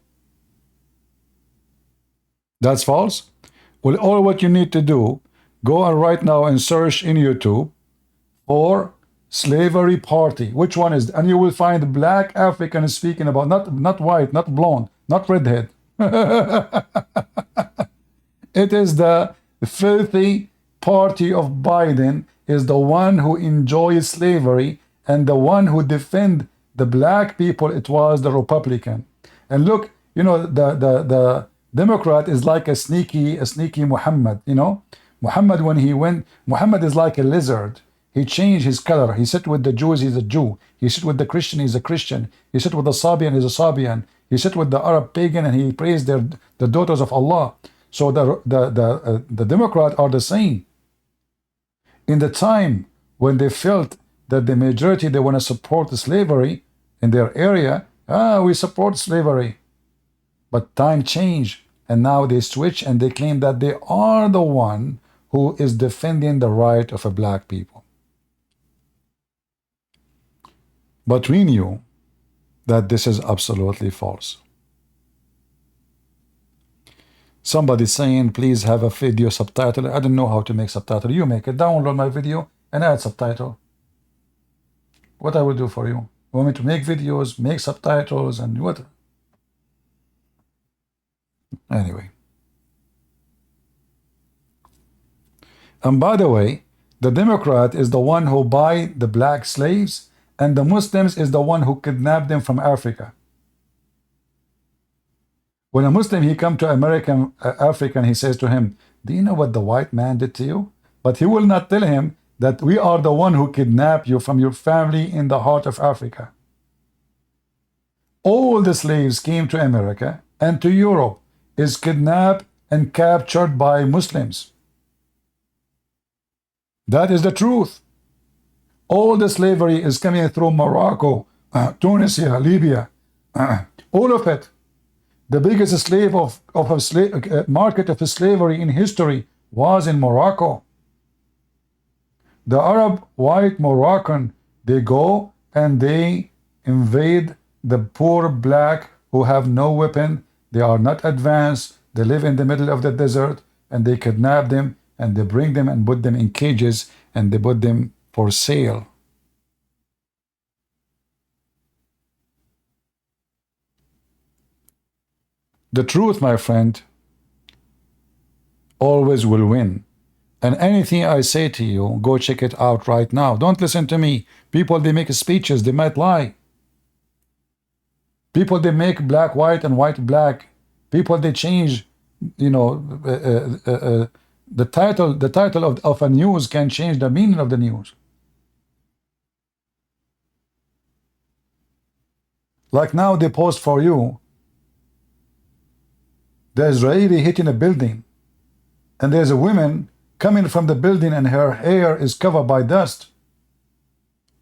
That's false? Well, all what you need to do, go on right now and search in YouTube for slavery party. Which one is? And you will find black African speaking about, not white, not blonde, not redhead. It is the filthy party of Biden is the one who enjoys slavery, and the one who defend the black people, it was the Republican. And look, you know, the Democrat is like a sneaky Muhammad, you know. Muhammad, when he went, Muhammad is like a lizard. He changed his color. He sit with the Jews, he's a Jew. He sit with the Christian, he's a Christian. He sit with the Sabian, he's a Sabian. He sit with the Arab pagan, and he praised the daughters of Allah. So the Democrats are the same. In the time when they felt that the majority, they want to support the slavery in their area, we support slavery. But time changed, and now they switch and they claim that they are the one who is defending the right of a black people. But we knew that this is absolutely false. Somebody saying, please have a video subtitle. I don't know how to make subtitle. You make it. Download my video and add subtitle. What I will do for you? You want me to make videos, make subtitles, and what? Anyway. And by the way, the Democrat is the one who buy the black slaves, and the Muslims is the one who kidnapped them from Africa. When a Muslim, he come to African, he says to him, do you know what the white man did to you? But he will not tell him that we are the one who kidnapped you from your family in the heart of Africa. All the slaves came to America and to Europe is kidnapped and captured by Muslims. That is the truth. All the slavery is coming through Morocco, Tunisia, Libya, all of it. The biggest slave of a market of slavery in history was in Morocco. The Arab white Moroccan, they go and they invade the poor black who have no weapon, they are not advanced, they live in the middle of the desert, and they kidnap them and they bring them and put them in cages and they put them for sale. The truth, my friend, always will win. And anything I say to you, go check it out right now. Don't listen to me. People, they make speeches, they might lie. People, they make black white and white black. People, they change, you know, the title of a news can change the meaning of the news. Like now they post for you, the Israeli hitting a building, and there's a woman coming from the building and her hair is covered by dust.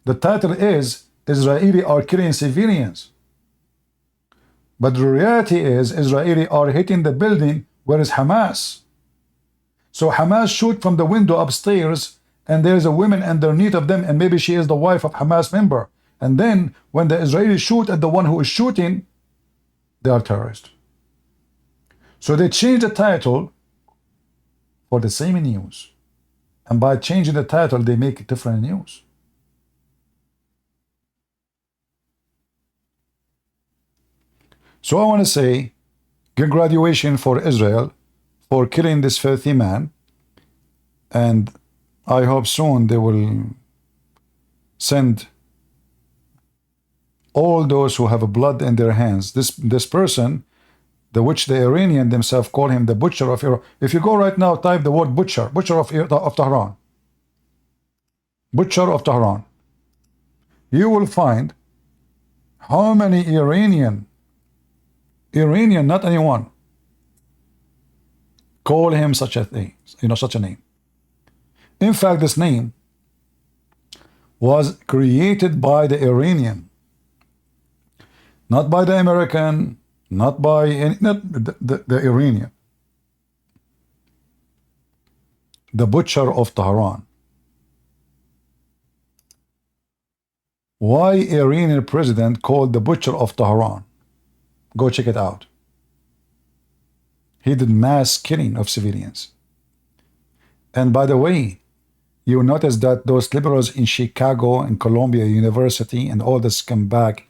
The title is, Israeli are killing civilians. But the reality is, Israeli are hitting the building where is Hamas. So Hamas shoot from the window upstairs, and there's a woman underneath of them, and maybe she is the wife of Hamas member. And then when the Israelis shoot at the one who is shooting, they are terrorists. So they change the title for the same news. And by changing the title, they make different news. So I want to say, congratulations for Israel for killing this filthy man. And I hope soon they will send all those who have blood in their hands. This person, the which the Iranian themselves call him the butcher of Iran. If you go right now, type the word butcher of Tehran. Butcher of Tehran. You will find how many Iranian, not anyone, call him such a thing, such a name. In fact, this name was created by the Iranian, not by the American, not by any, not the Iranian. The butcher of Tehran. Why Iranian president called the butcher of Tehran? Go check it out. He did mass killing of civilians. And by the way, you notice that those liberals in Chicago and Columbia University and all the scumbag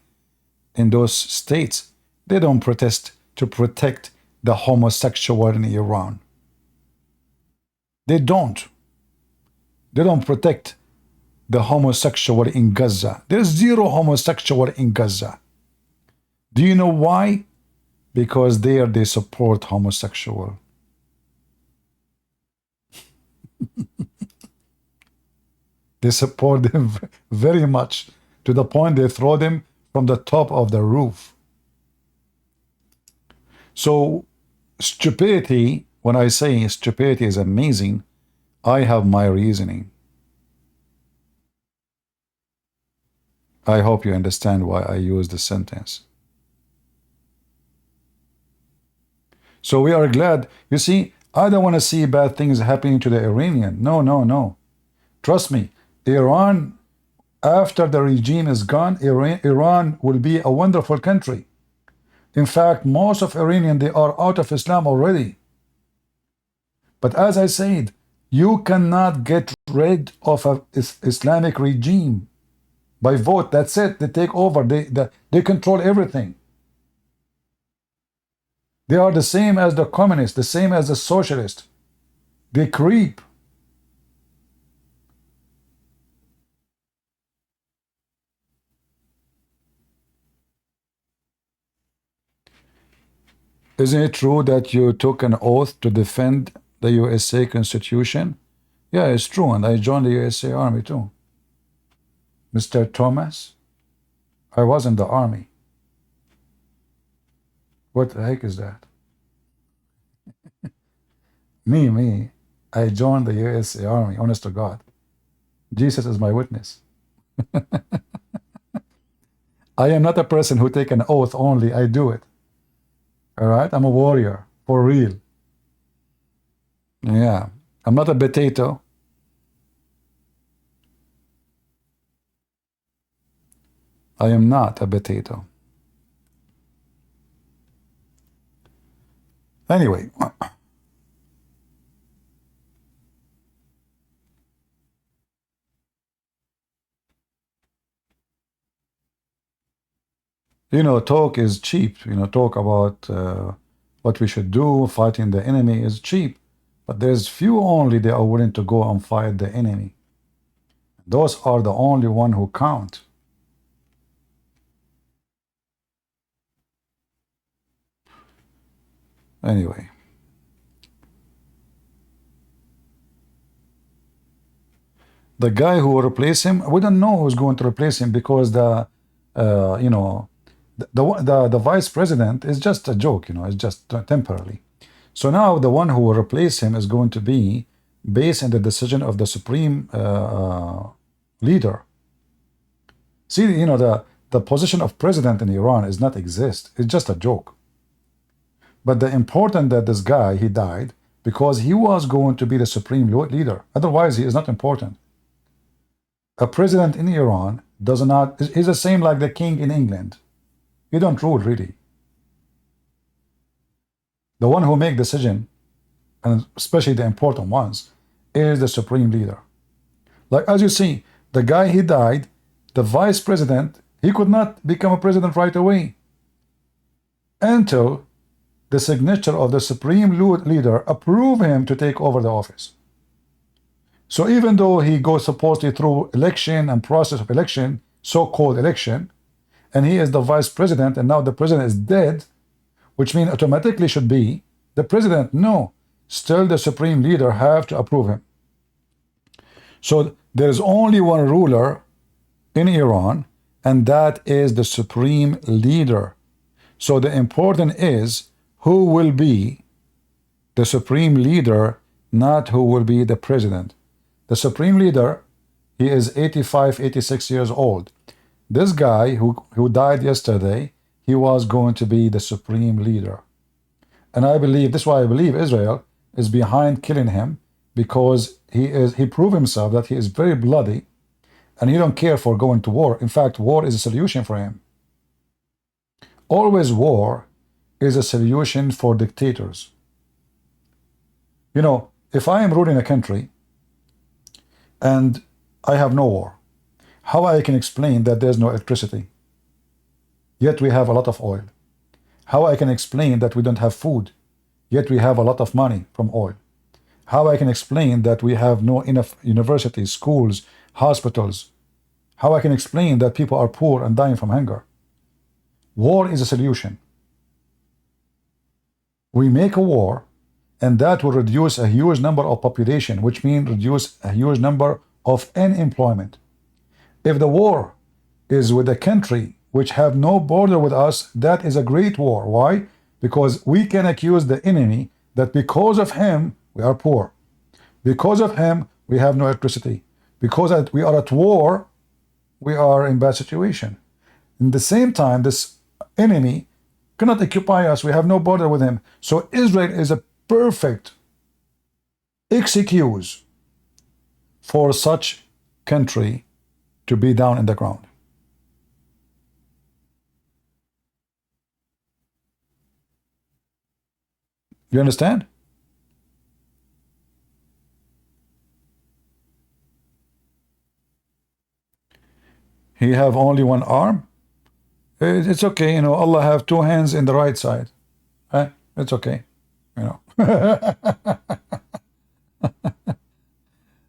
in those states, they don't protest to protect the homosexual in Iran. They don't. They don't protect the homosexual in Gaza. There's zero homosexual in Gaza. Do you know why? Because there they support homosexual. They support them very much, to the point they throw them from the top of the roof. So stupidity, when I say stupidity is amazing, I have my reasoning. I hope you understand why I use the sentence. So we are glad. You see, I don't want to see bad things happening to the Iranian. No, no, no. Trust me, Iran, after the regime is gone, Iran will be a wonderful country. In fact, most of Iranian, they are out of Islam already. But as I said, you cannot get rid of an Islamic regime by vote. That's it. They take over. They control everything. They are the same as the communists, the same as the socialists. They creep. Isn't it true that you took an oath to defend the USA Constitution? Yeah, it's true, and I joined the USA Army too. Mr. Thomas, I was in the Army. What the heck is that? Me, I joined the USA Army, honest to God. Jesus is my witness. I am not a person who take an oath only, I do it. All right, I'm a warrior, for real. Yeah, I'm not a potato. I am not a potato. Anyway, talk is cheap. Talk about what we should do, fighting the enemy is cheap. But there's few only that are willing to go and fight the enemy. Those are the only one who count. Anyway. The guy who will replace him, we don't know who's going to replace him because the vice president is just a joke, it's just temporarily. So now the one who will replace him is going to be based on the decision of the supreme leader. See, the position of president in Iran is not exist. It's just a joke. But the important that this guy, he died because he was going to be the supreme leader. Otherwise, he is not important. A president in Iran does not is the same like the king in England. You don't rule really. The one who make decision, and especially the important ones, is the supreme leader. Like as you see, the guy he died, the vice president, he could not become a president right away until the signature of the supreme leader approve him to take over the office. So even though he goes supposedly through election and process of election, so-called election, and he is the vice president, and now the president is dead, which means automatically should be the president. No, still the supreme leader have to approve him. So there is only one ruler in Iran, and that is the supreme leader. So the important is who will be the supreme leader, not who will be the president. The supreme leader, he is 85, 86 years old. This guy who died yesterday, he was going to be the supreme leader. And I believe, this is why I believe Israel is behind killing him, because he proved himself that he is very bloody and he don't care for going to war. In fact, war is a solution for him. Always war is a solution for dictators. If I am ruling a country and I have no war, how I can explain that there's no electricity, yet we have a lot of oil? How I can explain that we don't have food, yet we have a lot of money from oil? How I can explain that we have no enough universities, schools, hospitals? How I can explain that people are poor and dying from hunger? War is a solution. We make a war, and that will reduce a huge number of population, which means reduce a huge number of unemployment. If the war is with a country which have no border with us, that is a great war. Why? Because we can accuse the enemy that because of him we are poor, because of him we have no electricity, because we are at war, we are in bad situation. In the same time, this enemy cannot occupy us. We have no border with him. So Israel is a perfect excuse for such country to be down in the ground. You understand? He have only one arm. It's okay, Allah have two hands in the right side. It's okay,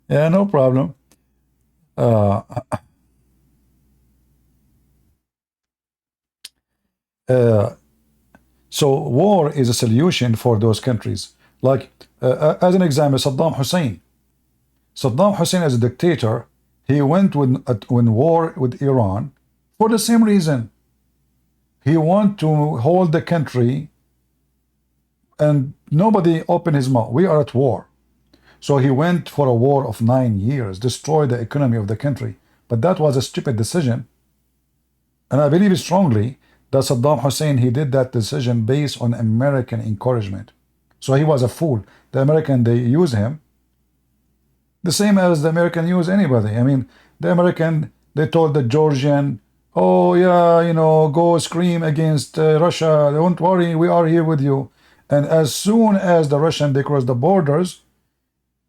Yeah, no problem. So war is a solution for those countries. Like as an example, Saddam Hussein. Saddam Hussein, as a dictator, he went in war with Iran for the same reason. He wanted to hold the country, and nobody opened his mouth. We are at war. So he went for a war of 9 years, destroyed the economy of the country. But that was a stupid decision. And I believe strongly that Saddam Hussein, he did that decision based on American encouragement. So he was a fool. The American, they use him the same as the American use anybody. I mean, the American, they told the Georgian, oh yeah, you know, go scream against Russia. Don't worry, we are here with you. And as soon as the Russian, they crossed the borders,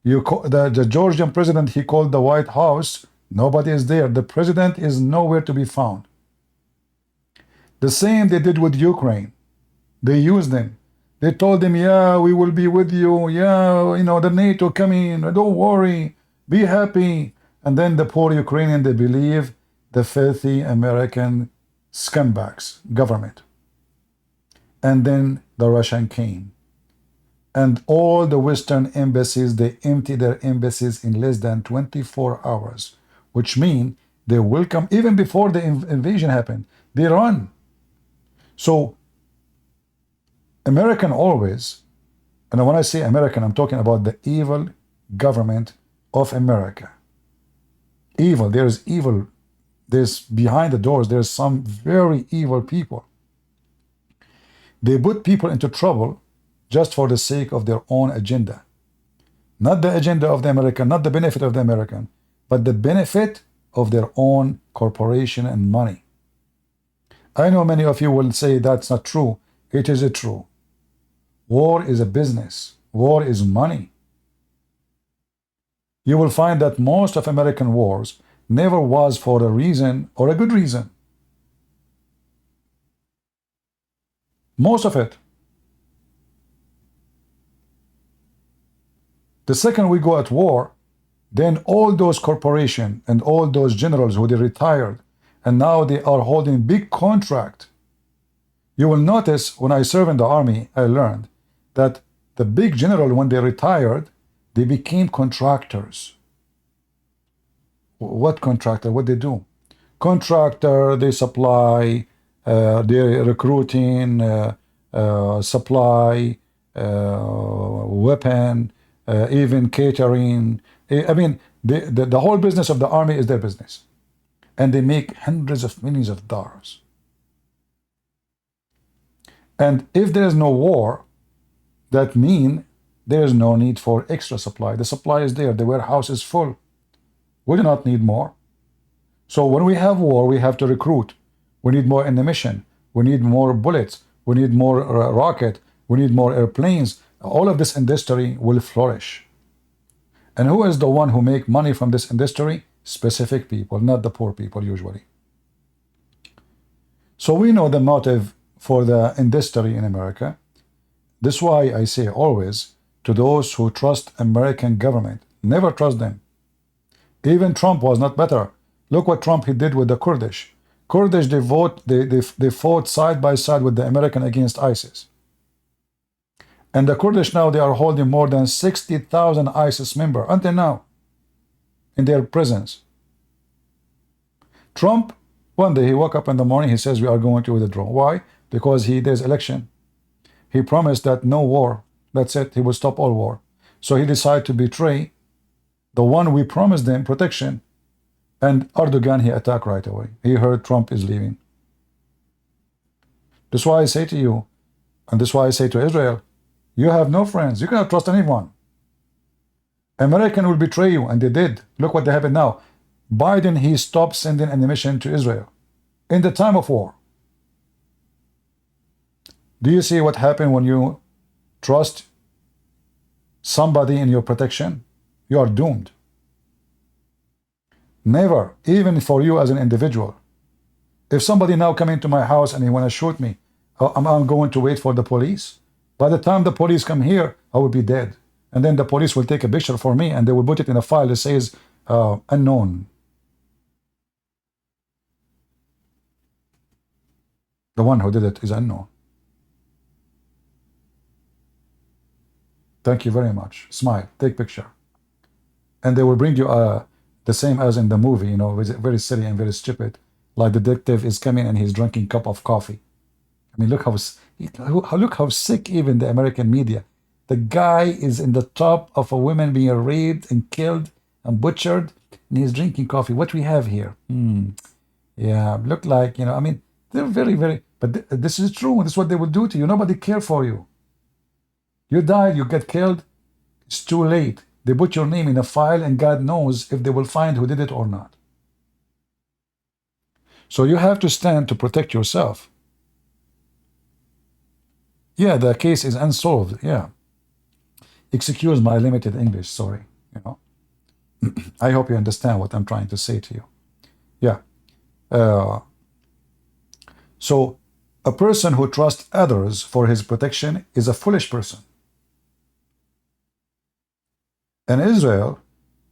the Georgian president, he called the White House. Nobody is there. The president is nowhere to be found. The same they did with Ukraine. They used them. They told him, yeah, we will be with you. Yeah, you know, the NATO coming. Don't worry. Be happy. And then the poor Ukrainian, they believe the filthy American scumbags government. And then the Russian came. And all the Western embassies, they empty their embassies in less than 24 hours, which means they will come even before the invasion happened. They run. So American always, and when I say American, I'm talking about the evil government of America. Evil, there's evil. There's behind the doors, there's some very evil people. They put people into trouble just for the sake of their own agenda. Not the agenda of the American, not the benefit of the American, but the benefit of their own corporation and money. I know many of you will say that's not true. It is true. War is a business. War is money. You will find that most of American wars never was for a reason or a good reason. Most of it. The second we go at war, then all those corporations and all those generals who they retired, and now they are holding big contract. You will notice when I served in the army, I learned that the big general, when they retired, they became contractors. What contractor? What they do? Contractor, they supply, they're recruiting, supply, weapon, even catering. I mean, the whole business of the army is their business. And they make hundreds of millions of dollars. And if there is no war, that means there is no need for extra supply. The supply is there. The warehouse is full. We do not need more. So when we have war, we have to recruit. We need more ammunition. We need more bullets. We need more rocket. We need more airplanes. All of this industry will flourish. And who is the one who make money from this industry? Specific people, not the poor people usually. So we know the motive for the industry in America. This is why I say always to those who trust American government, never trust them. Even Trump was not better. Look what Trump he did with the Kurdish. Kurdish, they fought side by side with the American against ISIS. And the Kurdish now, they are holding more than 60,000 ISIS members until now in their prisons. Trump, one day he woke up in the morning, he says we are going to withdraw. Why? Because there's election. He promised that no war. That's it. He will stop all war. So he decided to betray the one we promised them protection. And Erdogan, he attacked right away. He heard Trump is leaving. That's why I say to you, and that's why I say to Israel, you have no friends. You cannot trust anyone. American will betray you, and they did. Look what they happened now. Biden, he stopped sending ammunition to Israel in the time of war. Do you see what happened when you trust somebody in your protection? You are doomed. Never, even for you as an individual. If somebody now come into my house and he want to shoot me, I'm going to wait for the police. By the time the police come here, I will be dead. And then the police will take a picture for me and they will put it in a file that says unknown. The one who did it is unknown. Thank you very much. Smile. Take picture. and they will bring you the same as in the movie, you know, very silly and very stupid. Like the detective is coming and he's drinking cup of coffee. I mean, look how sick even the American media. The guy is in the top of a woman being raped and killed and butchered, and he's drinking coffee. What we have here? Yeah, look like, you know, I mean, they're very, very, but this is true. This is what they will do to you. Nobody care for you. You died, you get killed, it's too late. They put your name in a file, and God knows if they will find who did it or not. So you have to stand to protect yourself. Yeah, the case is unsolved. Yeah. Excuse my limited English, sorry. You know, I hope you understand what I'm trying to say to you. Yeah. So a person who trusts others for his protection is a foolish person. In Israel,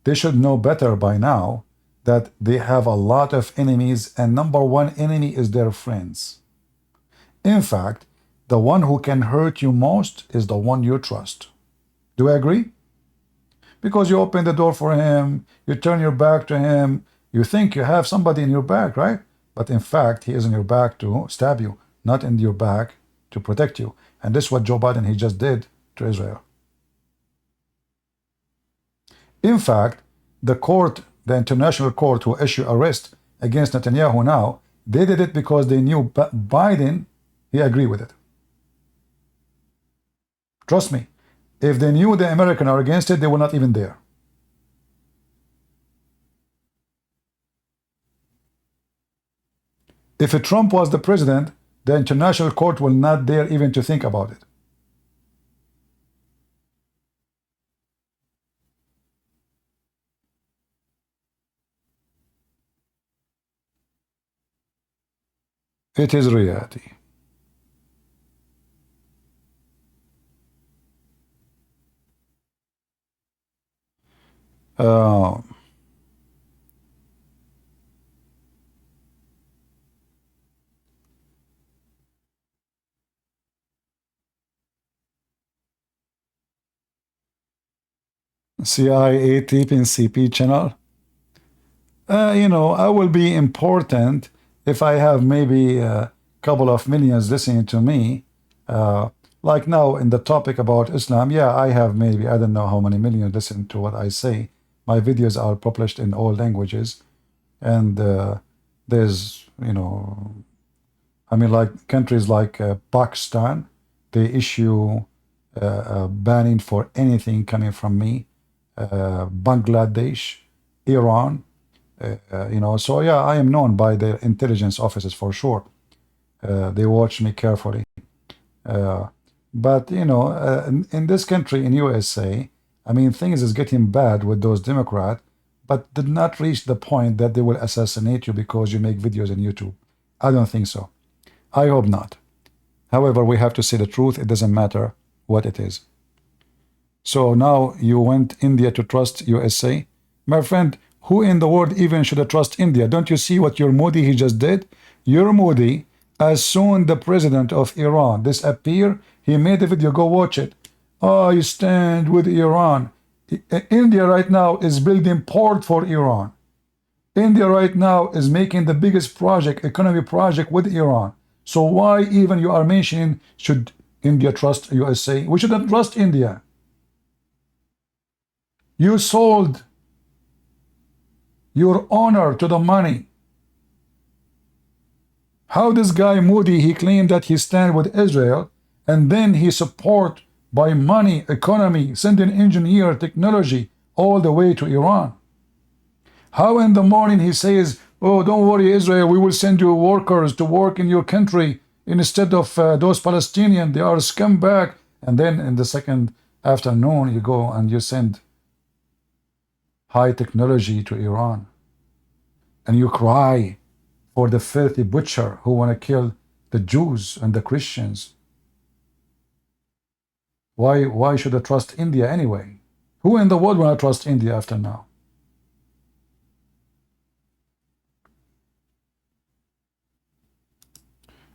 they should know better by now that they have a lot of enemies, and number one enemy is their friends. In fact, the one who can hurt you most is the one you trust. Do I agree? Because you open the door for him, you turn your back to him, you think you have somebody in your back, right? But in fact, he is in your back to stab you, not in your back to protect you. And this is what Joe Biden, he just did to Israel. In fact, the court, the international court who issued arrest against Netanyahu now, they did it because they knew Biden, he agreed with it. Trust me, if they knew the Americans are against it, they were not even there. If Trump was the president, the international court will not dare even to think about it. It is reality. CIA tip in CP channel. You know, I will be important if I have maybe a couple of millions listening to me. Like now in the topic about Islam, yeah, I have maybe, I don't know how many millions listen to what I say. My videos are published in all languages. And there's, you know, I mean, like countries like Pakistan, they issue a banning for anything coming from me. Bangladesh, Iran, you know, so yeah, I am known by the intelligence officers for sure. They watch me carefully. But, you know, in this country, in USA, I mean, things is getting bad with those Democrats, but did not reach the point that they will assassinate you because you make videos on YouTube. I don't think so. I hope not. However, we have to say the truth. It doesn't matter what it is. So now you want India to trust USA? My friend, who in the world even should trust India? Don't you see what your Modi he just did? Your Modi, as soon the president of Iran disappeared, he made a video, go watch it. I stand with Iran. India right now is building port for Iran. India right now is making the biggest project, economy project with Iran. So why even you are mentioning, should India trust USA? We shouldn't trust India. You sold your honor to the money. How this guy Modi, he claimed that he stand with Israel, and then he support by money, economy, sending engineer, technology, all the way to Iran. How in the morning he says, oh, don't worry, Israel, we will send you workers to work in your country instead of those Palestinians, they are scumbag. And then in the second afternoon, you go and you send high technology to Iran. And you cry for the filthy butcher who want to kill the Jews and the Christians. Why should I trust India anyway? Who in the world will I trust India after now?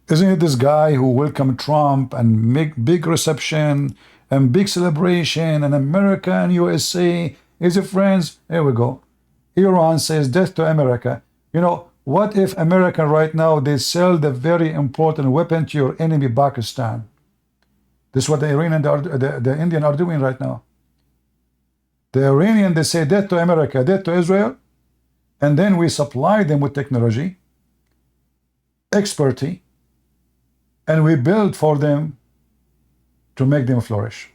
Isn't it this guy who welcomed Trump and make big reception and big celebration and America and USA Easy friends. Here we go. Iran says death to America. You know, what if America right now, they sell the very important weapon to your enemy, Pakistan? This is what the Iranian, the Indian are doing right now. The Iranian, they say death to America, death to Israel, and then we supply them with technology, expertise, and we build for them to make them flourish.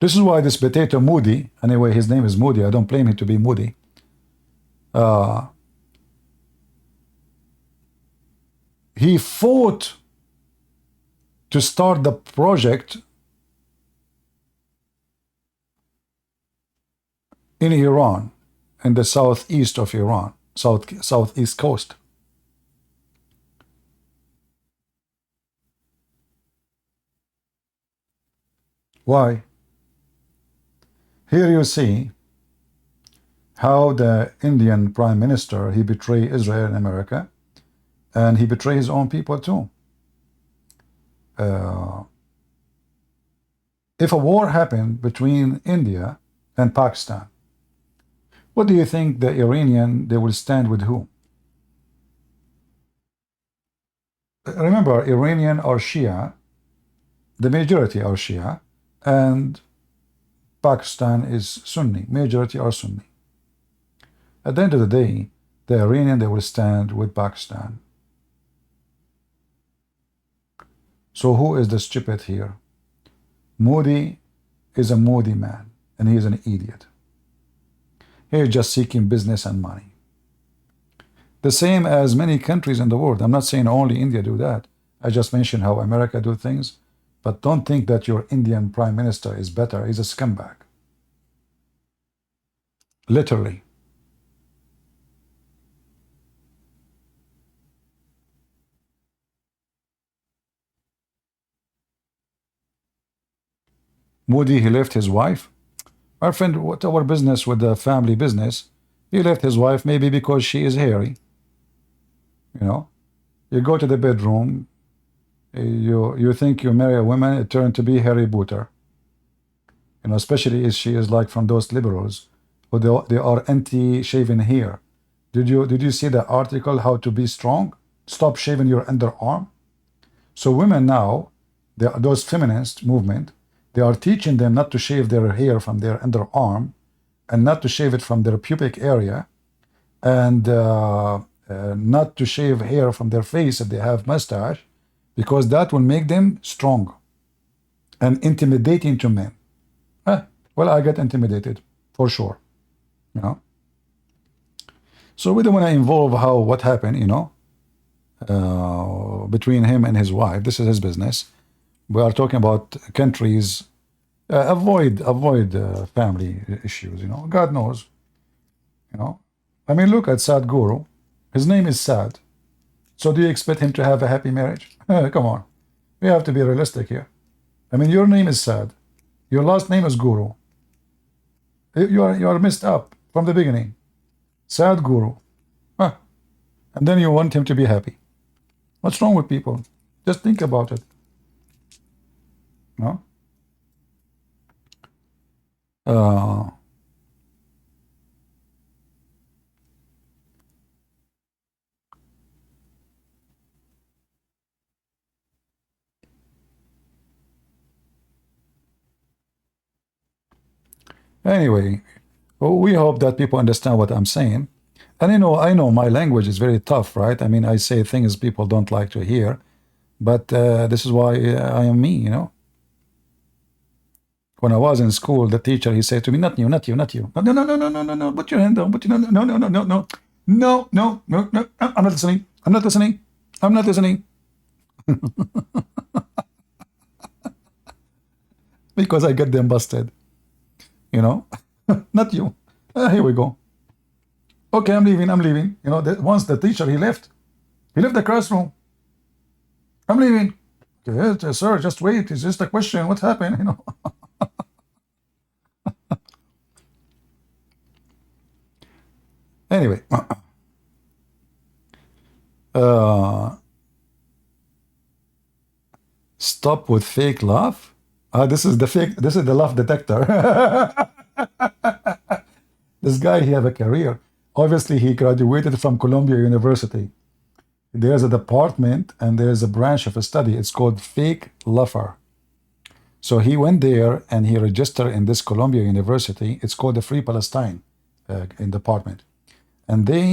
This is why this potato Moody, anyway, his name is Moody, I don't blame him to be Moody. He fought to start the project in Iran, in the southeast of Iran, southeast coast. Why? Here you see how the Indian Prime Minister, he betrayed Israel and America, and he betrayed his own people too. If a war happened between India and Pakistan, what do you think the Iranian, they will stand with who? Remember, Iranian are Shia, the majority are Shia, and Pakistan is Sunni, majority are Sunni. At the end of the day, the Iranian, they will stand with Pakistan. So who is the stupid here? Modi is a Modi man, and he is an idiot. He is just seeking business and money. The same as many countries in the world. I'm not saying only India do that. I just mentioned how America do things. But don't think that your Indian Prime Minister is better. He's a scumbag. Literally. Modi, he left his wife. Our friend, what our business with the family business? He left his wife maybe because she is hairy. You know, you go to the bedroom, you think you marry a woman, it turned to be Harry Potter. You know, especially if she is like from those liberals who they are anti-shaving hair. Did you see the article how to be strong? Stop shaving your underarm. So women now, those feminist movement, they are teaching them not to shave their hair from their underarm and not to shave it from their pubic area and not to shave hair from their face if they have mustache, because that will make them strong and intimidating to men. Well, I get intimidated for sure, you know. So we don't want to involve what happened, you know, between him and his wife. This is his business. We are talking about countries. Avoid family issues, you know. God knows, you know. I mean, look at Sadhguru. His name is Sad. So do you expect him to have a happy marriage? Come on. We have to be realistic here. I mean, your name is Sad. Your last name is Guru. You are messed up from the beginning. Sad Guru. And then you want him to be happy. What's wrong with people? Just think about it. No? Anyway, we hope that people understand what I'm saying. And I know my language is very tough, right? I mean, I say things people don't like to hear, but this is why I am me, you know. When I was in school, the teacher, he said to me, not you, not you, not you. No, no, no, no, no, no, no, put your hand down, put your no, no, no, no, no, no, no, no, no, no, I'm not listening, I'm not listening, I'm not listening. Because I get them busted, you know. Not you. Here we go. Okay, I'm leaving, I'm leaving. You know, once the teacher, he left the classroom. I'm leaving. Okay, sir, just wait, it's just a question, what happened, you know. Anyway, Uh, stop with fake love. This is the fake. This is the love detector. This guy, he have a career. Obviously, he graduated from Columbia University. There's a department and there's a branch of a study. It's called fake lover. So he went there and he registered in this Columbia University. It's called the Free Palestine in department. And they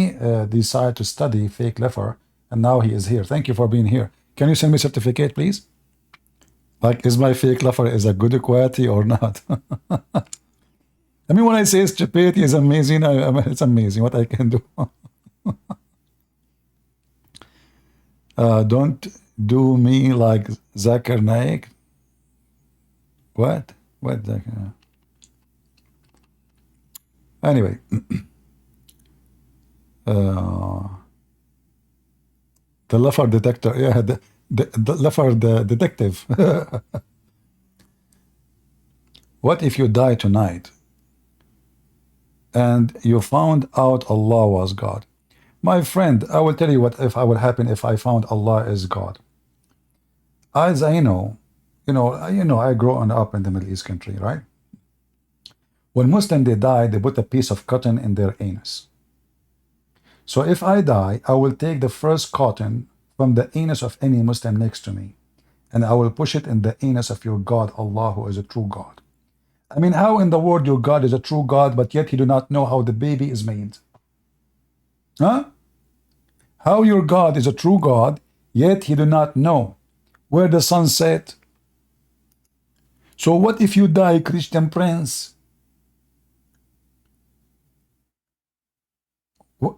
decide to study fake lover. And now he is here. Thank you for being here. Can you send me certificate, please? Like, is my fake lover is a good quality or not? I mean, when I say stupidity is amazing, I mean, it's amazing what I can do. Don't do me like Zakir Naik. What? What? Anyway. The lover detector. Yeah, the lover the detective. What if you die tonight and you found out Allah was God? My friend, I will tell you what if I will happen if I found Allah is God. As I know, I grew up in the Middle East country, right? When Muslim they die, they put a piece of cotton in their anus. So if I die, I will take the first cotton from the anus of any Muslim next to me, and I will push it in the anus of your God, Allah, who is a true God. I mean, how in the world your God is a true God, but yet he do not know how the baby is made? Huh? How your God is a true God, yet he do not know where the sun set? So what if you die, Christian Prince?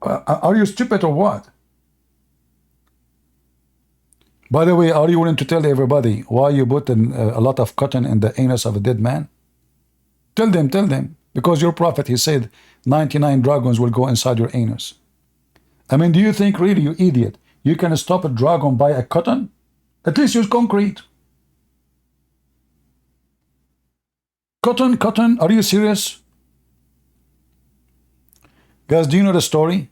Are you stupid or what? By the way, are you willing to tell everybody why you put a lot of cotton in the anus of a dead man? Tell them, because your prophet, he said 99 dragons will go inside your anus. I mean, do you think really, you idiot, you can stop a dragon by a cotton? At least use concrete. Cotton, are you serious? Guys, do you know the story?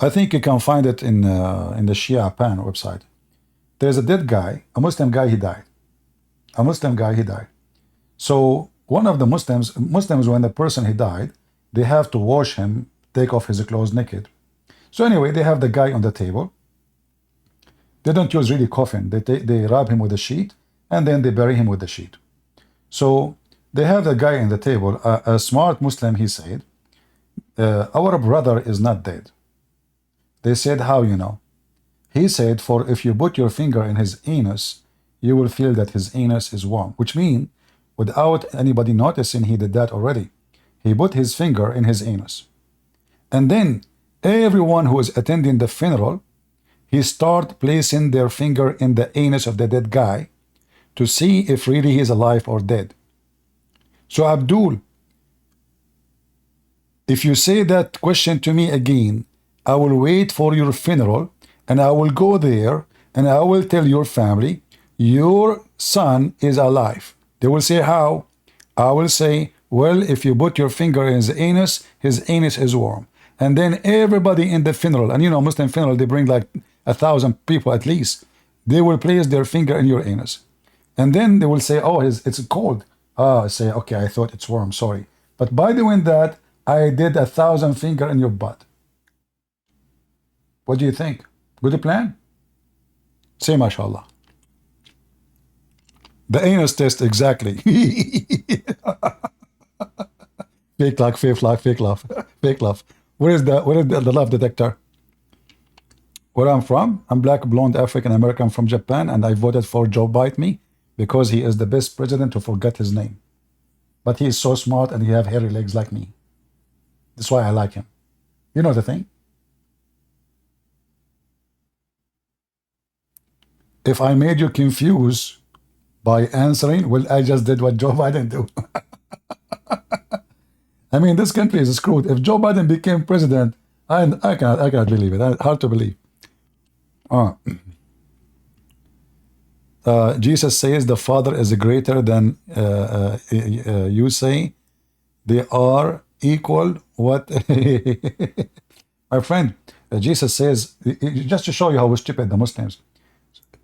I think you can find it in the Shia Pan website. There's a dead guy, a Muslim guy, he died. So one of the Muslims, when the person he died, they have to wash him, take off his clothes naked. So anyway, they have the guy on the table. They don't use really coffin. They wrap him with a sheet, and then they bury him with the sheet. So they have the guy on the table. A smart Muslim, he said, our brother is not dead. They said, how you know? He said, for if you put your finger in his anus, you will feel that his anus is warm, which means without anybody noticing, he did that already. He put his finger in his anus. And then everyone who is attending the funeral, he start placing their finger in the anus of the dead guy to see if really he is alive or dead. So Abdul, if you say that question to me again, I will wait for your funeral and I will go there and I will tell your family, your son is alive. They will say, how? I will say, well, if you put your finger in his anus is warm. And then everybody in the funeral, and Muslim funeral, they bring like 1,000 people at least. They will place their finger in your anus. And then they will say, oh, it's cold. I say, okay, I thought it's warm, sorry. But by doing that, I did 1,000 finger in your butt. What do you think? Good plan? Say mashallah. The anus test, exactly. Fake love. Where is the love detector? Where I'm from? I'm black, blonde, African American from Japan, and I voted for Joe Biden because he is the best president to forget his name. But he is so smart and he have hairy legs like me. That's why I like him. You know the thing? If I made you confused by answering, well, I just did what Joe Biden do. I mean, this country is screwed. If Joe Biden became president, I cannot believe it. Hard to believe. Jesus says the Father is greater than you say. They are equal. What? My friend, Jesus says, just to show you how stupid the Muslims,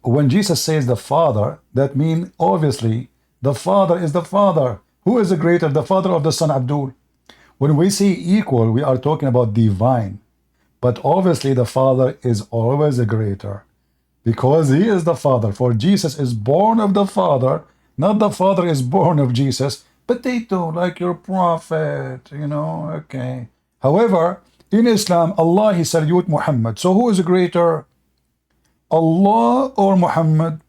when Jesus says the Father, that means obviously the Father is the Father. Who is the greater, the Father of the Son, Abdul? When we say equal, we are talking about divine. But obviously the Father is always a greater because he is the Father. For Jesus is born of the Father, not the Father is born of Jesus. Potato, like your prophet, you know, okay. However, in Islam, Allah, he salute Muhammad. So who is greater? Allah or Muhammad?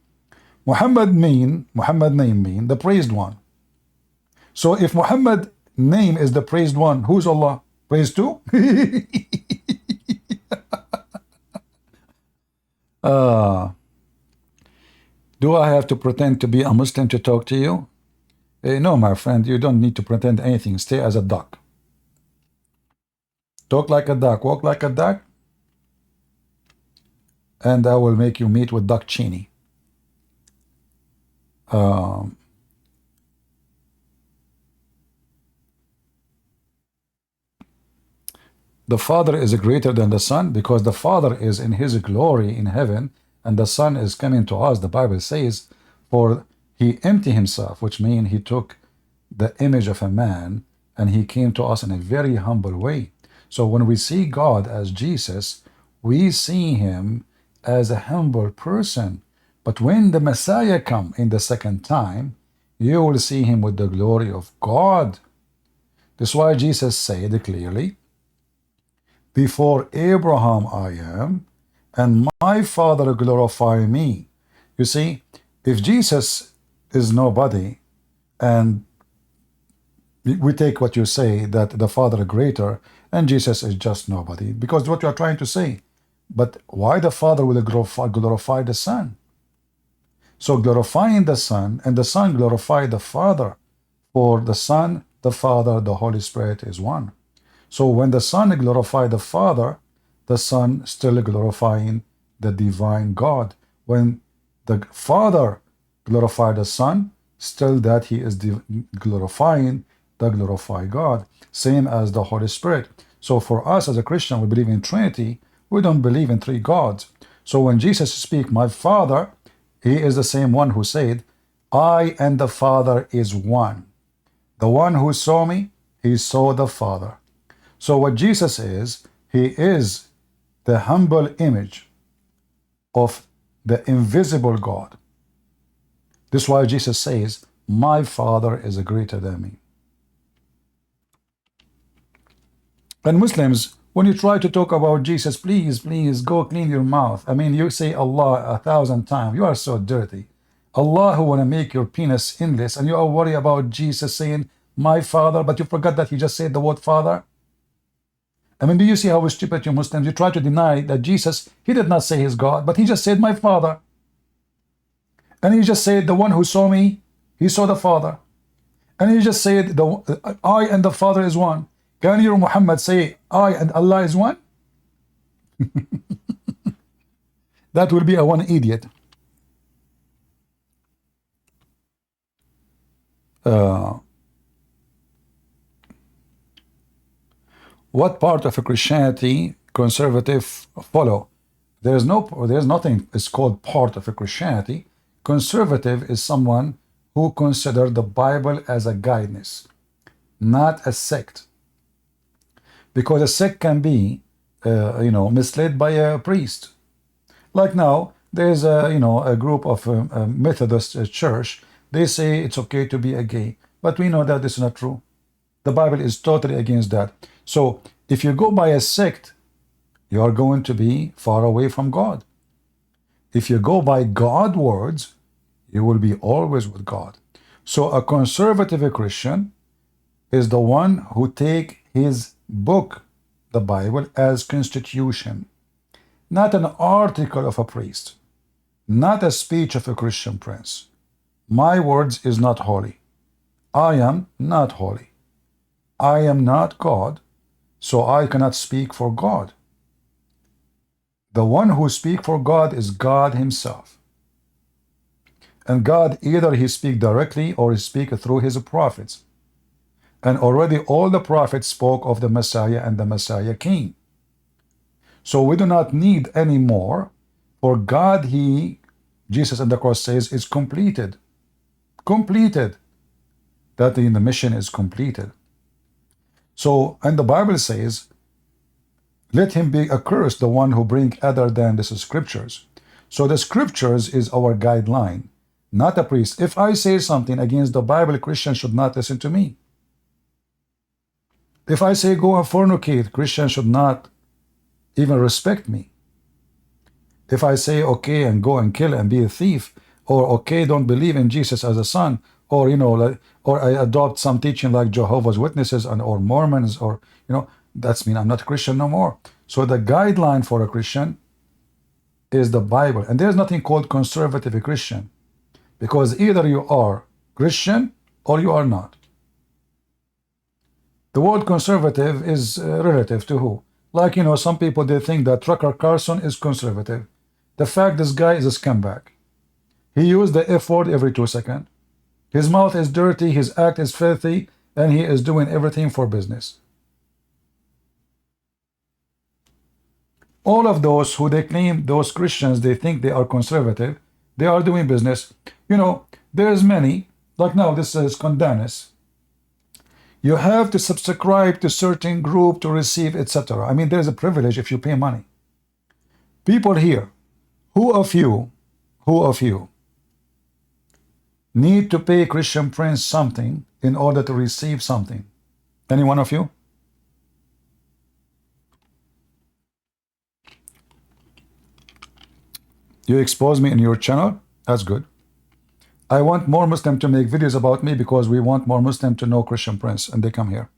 Muhammad name mean the praised one. So if Muhammad name is the praised one, who's Allah? Praised too? Do I have to pretend to be a Muslim to talk to you? No, my friend, you don't need to pretend anything. Stay as a duck. Talk like a duck, walk like a duck, and I will make you meet with Duck Cheney. The Father is greater than the Son because the Father is in his glory in heaven and the Son is coming to us. The Bible says, for he emptied himself, which means he took the image of a man and he came to us in a very humble way. So when we see God as Jesus, we see him as a humble person. But when the Messiah come in the second time, you will see him with the glory of God. That's why Jesus said clearly, before Abraham I am, and my Father glorify me. You see, if Jesus is nobody, and we take what you say, that the Father is greater, and Jesus is just nobody, because what you are trying to say. But why the Father will glorify the Son? So glorifying the Son, and the Son glorify the Father, for the Son, the Father, the Holy Spirit is one. So when the Son glorified the Father, the Son still glorifying the divine God. When the Father glorified the Son, still that he is glorifying the glorified God. Same as the Holy Spirit. So for us as a Christian, we believe in Trinity. We don't believe in three gods. So when Jesus speaks, my Father, he is the same one who said, I and the Father is one. The one who saw me, he saw the Father. So what Jesus is, he is the humble image of the invisible God. This is why Jesus says, my Father is greater than me. And Muslims, when you try to talk about Jesus, please go clean your mouth. I mean, you say Allah 1,000 times. You are so dirty. Allah who want to make your penis endless, and you are worried about Jesus saying, my Father, but you forgot that he just said the word Father. I mean, do you see how stupid you Muslims? You try to deny that Jesus, he did not say his God, but he just said, my Father. And he just said, the one who saw me, he saw the Father. And he just said, I and the Father is one. Can you, Muhammad, say, I and Allah is one? That will be a one idiot. What part of a Christianity conservative follow? There's nothing is called part of a Christianity. Conservative is someone who consider the Bible as a guidance, not a sect. Because a sect can be, misled by a priest. Like now, there's a group of Methodist church. They say it's okay to be a gay, but we know that this is not true. The Bible is totally against that. So if you go by a sect, you are going to be far away from God. If you go by God's words, you will be always with God. So a conservative Christian is the one who take his book, the Bible, as constitution, not an article of a priest, not a speech of a Christian prince. My words is not holy. I am not holy. I am not God, so I cannot speak for God. The one who speaks for God is God himself. And God, either he speak directly or he speak through his prophets. And already all the prophets spoke of the Messiah and the Messiah came. So we do not need any more. For God, Jesus on the cross says, is completed. Completed. That the mission is completed. So, and the Bible says, let him be accursed, the one who bring other than the scriptures. So the scriptures is our guideline, not a priest. If I say something against the Bible, Christians should not listen to me. If I say go and fornicate, Christians should not even respect me. If I say okay and go and kill and be a thief, or okay, don't believe in Jesus as a son, or or I adopt some teaching like Jehovah's Witnesses or Mormons, or that's mean I'm not a Christian no more. So the guideline for a Christian is the Bible, and there's nothing called conservative Christian, because either you are Christian or you are not. The word conservative is relative to who? Like, some people, they think that Tucker Carlson is conservative. The fact this guy is a scumbag. He used the F word every 2 seconds. His mouth is dirty, his act is filthy, and he is doing everything for business. All of those who they claim, those Christians, they think they are conservative, they are doing business. There's many, like now this is Condanis. You have to subscribe to certain group to receive, etc. I mean, there's a privilege if you pay money. People here, who of you need to pay Christian Prince something in order to receive something? Any one of you? You expose me in your channel? That's good. I want more Muslims to make videos about me because we want more Muslims to know Christian Prince, and they come here.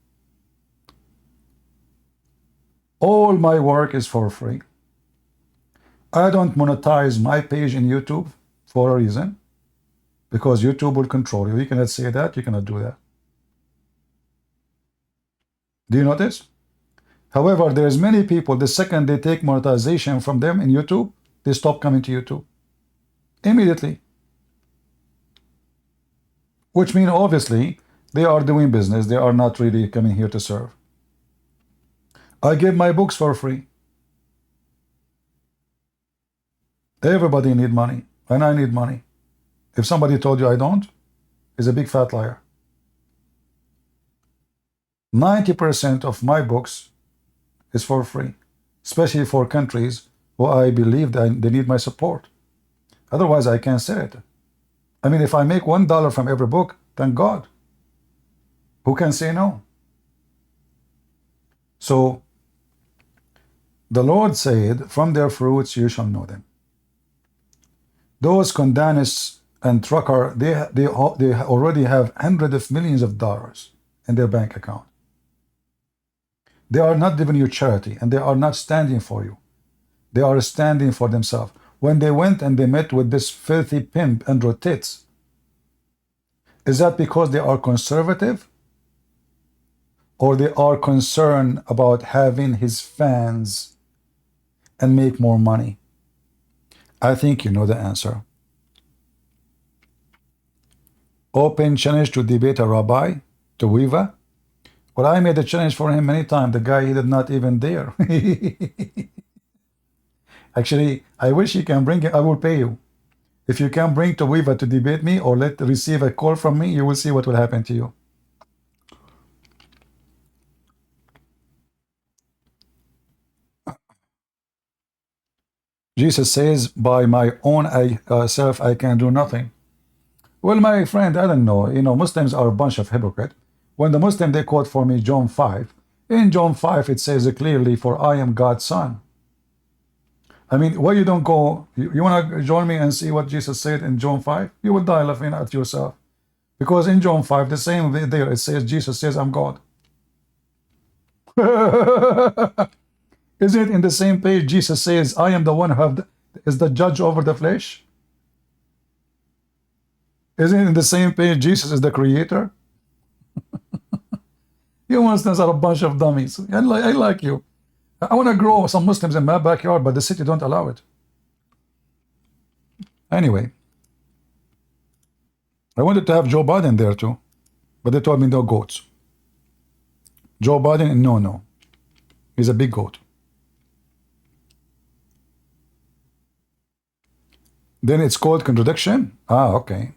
All my work is for free. I don't monetize my page in YouTube for a reason, because YouTube will control you. You cannot say that, you cannot do that. Do you notice? However, there's many people, the second they take monetization from them in YouTube, they stop coming to YouTube immediately. Which means obviously they are doing business. They are not really coming here to serve. I give my books for free. Everybody need money, and I need money. If somebody told you I don't, is a big fat liar. 90% of my books is for free, especially for countries who I believe that they need my support. Otherwise, I can't sell it. I mean, if I make $1 from every book, thank God. Who can say no? So, the Lord said, from their fruits you shall know them. Those Condanis and Trucker, they already have hundreds of millions of dollars in their bank account. They are not giving you charity, and they are not standing for you. They are standing for themselves. When they went and they met with this filthy pimp, Andrew Tits, is that because they are conservative? Or they are concerned about having his fans and make more money? I think you know the answer. Open challenge to debate a rabbi, to Weaver. Well, I made a challenge for him many times. The guy, he did not even dare. Actually, I wish you can bring it. I will pay you. If you can bring Weaver to debate me or receive a call from me, you will see what will happen to you. Jesus says, by my own self, I can do nothing. Well, my friend, I don't know. Muslims are a bunch of hypocrites. When the Muslim, they quote for me John 5. In John 5, it says clearly, for I am God's son. I mean, why you don't go, you want to join me and see what Jesus said in John 5? You will die laughing at yourself. Because in John 5, the same there, it says, Jesus says, I'm God. Isn't it in the same page, Jesus says, I am the one who is the judge over the flesh? Isn't it in the same page, Jesus is the creator? You Muslims are a bunch of dummies. I like you. I want to grow some Muslims in my backyard, but the city don't allow it. Anyway, I wanted to have Joe Biden there too, but they told me no goats. Joe Biden, no. He's a big goat. Then it's called contradiction? Ah, okay.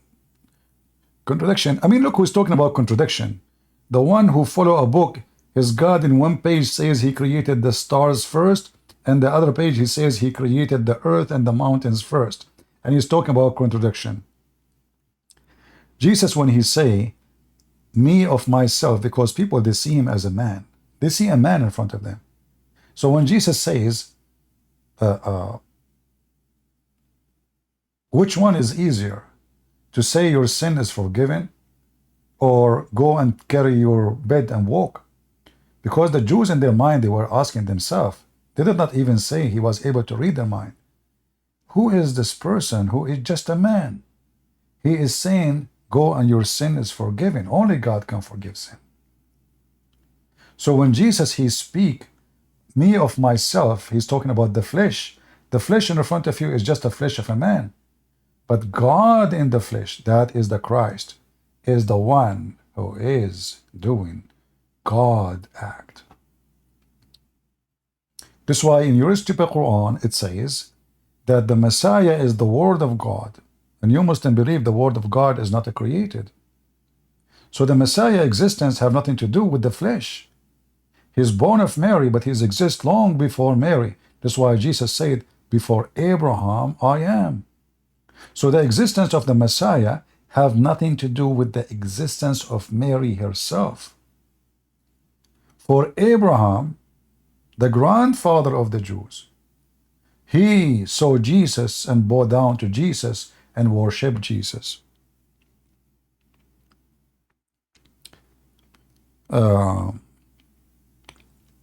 Contradiction. I mean, look who's talking about contradiction. The one who follow a book, his God in one page says he created the stars first, and the other page he says he created the earth and the mountains first. And he's talking about contradiction. Jesus, when he say, me of myself, because people, they see him as a man. They see a man in front of them. So when Jesus says, which one is easier? To say your sin is forgiven, or go and carry your bed and walk? Because the Jews in their mind, they were asking themselves, they did not even say he was able to read their mind. Who is this person who is just a man? He is saying, go and your sin is forgiven. Only God can forgive sin. So when Jesus, he speak, me of myself, he's talking about the flesh. The flesh in front of you is just the flesh of a man. But God in the flesh, that is the Christ, is the one who is doing God act. That's why in your stupid Quran it says that the Messiah is the Word of God. And you Muslims believe the Word of God is not created. So the Messiah existence have nothing to do with the flesh. He's born of Mary, but he exists long before Mary. That's why Jesus said, before Abraham I am. So the existence of the Messiah have nothing to do with the existence of Mary herself. For Abraham, the grandfather of the Jews, he saw Jesus and bowed down to Jesus and worshiped Jesus.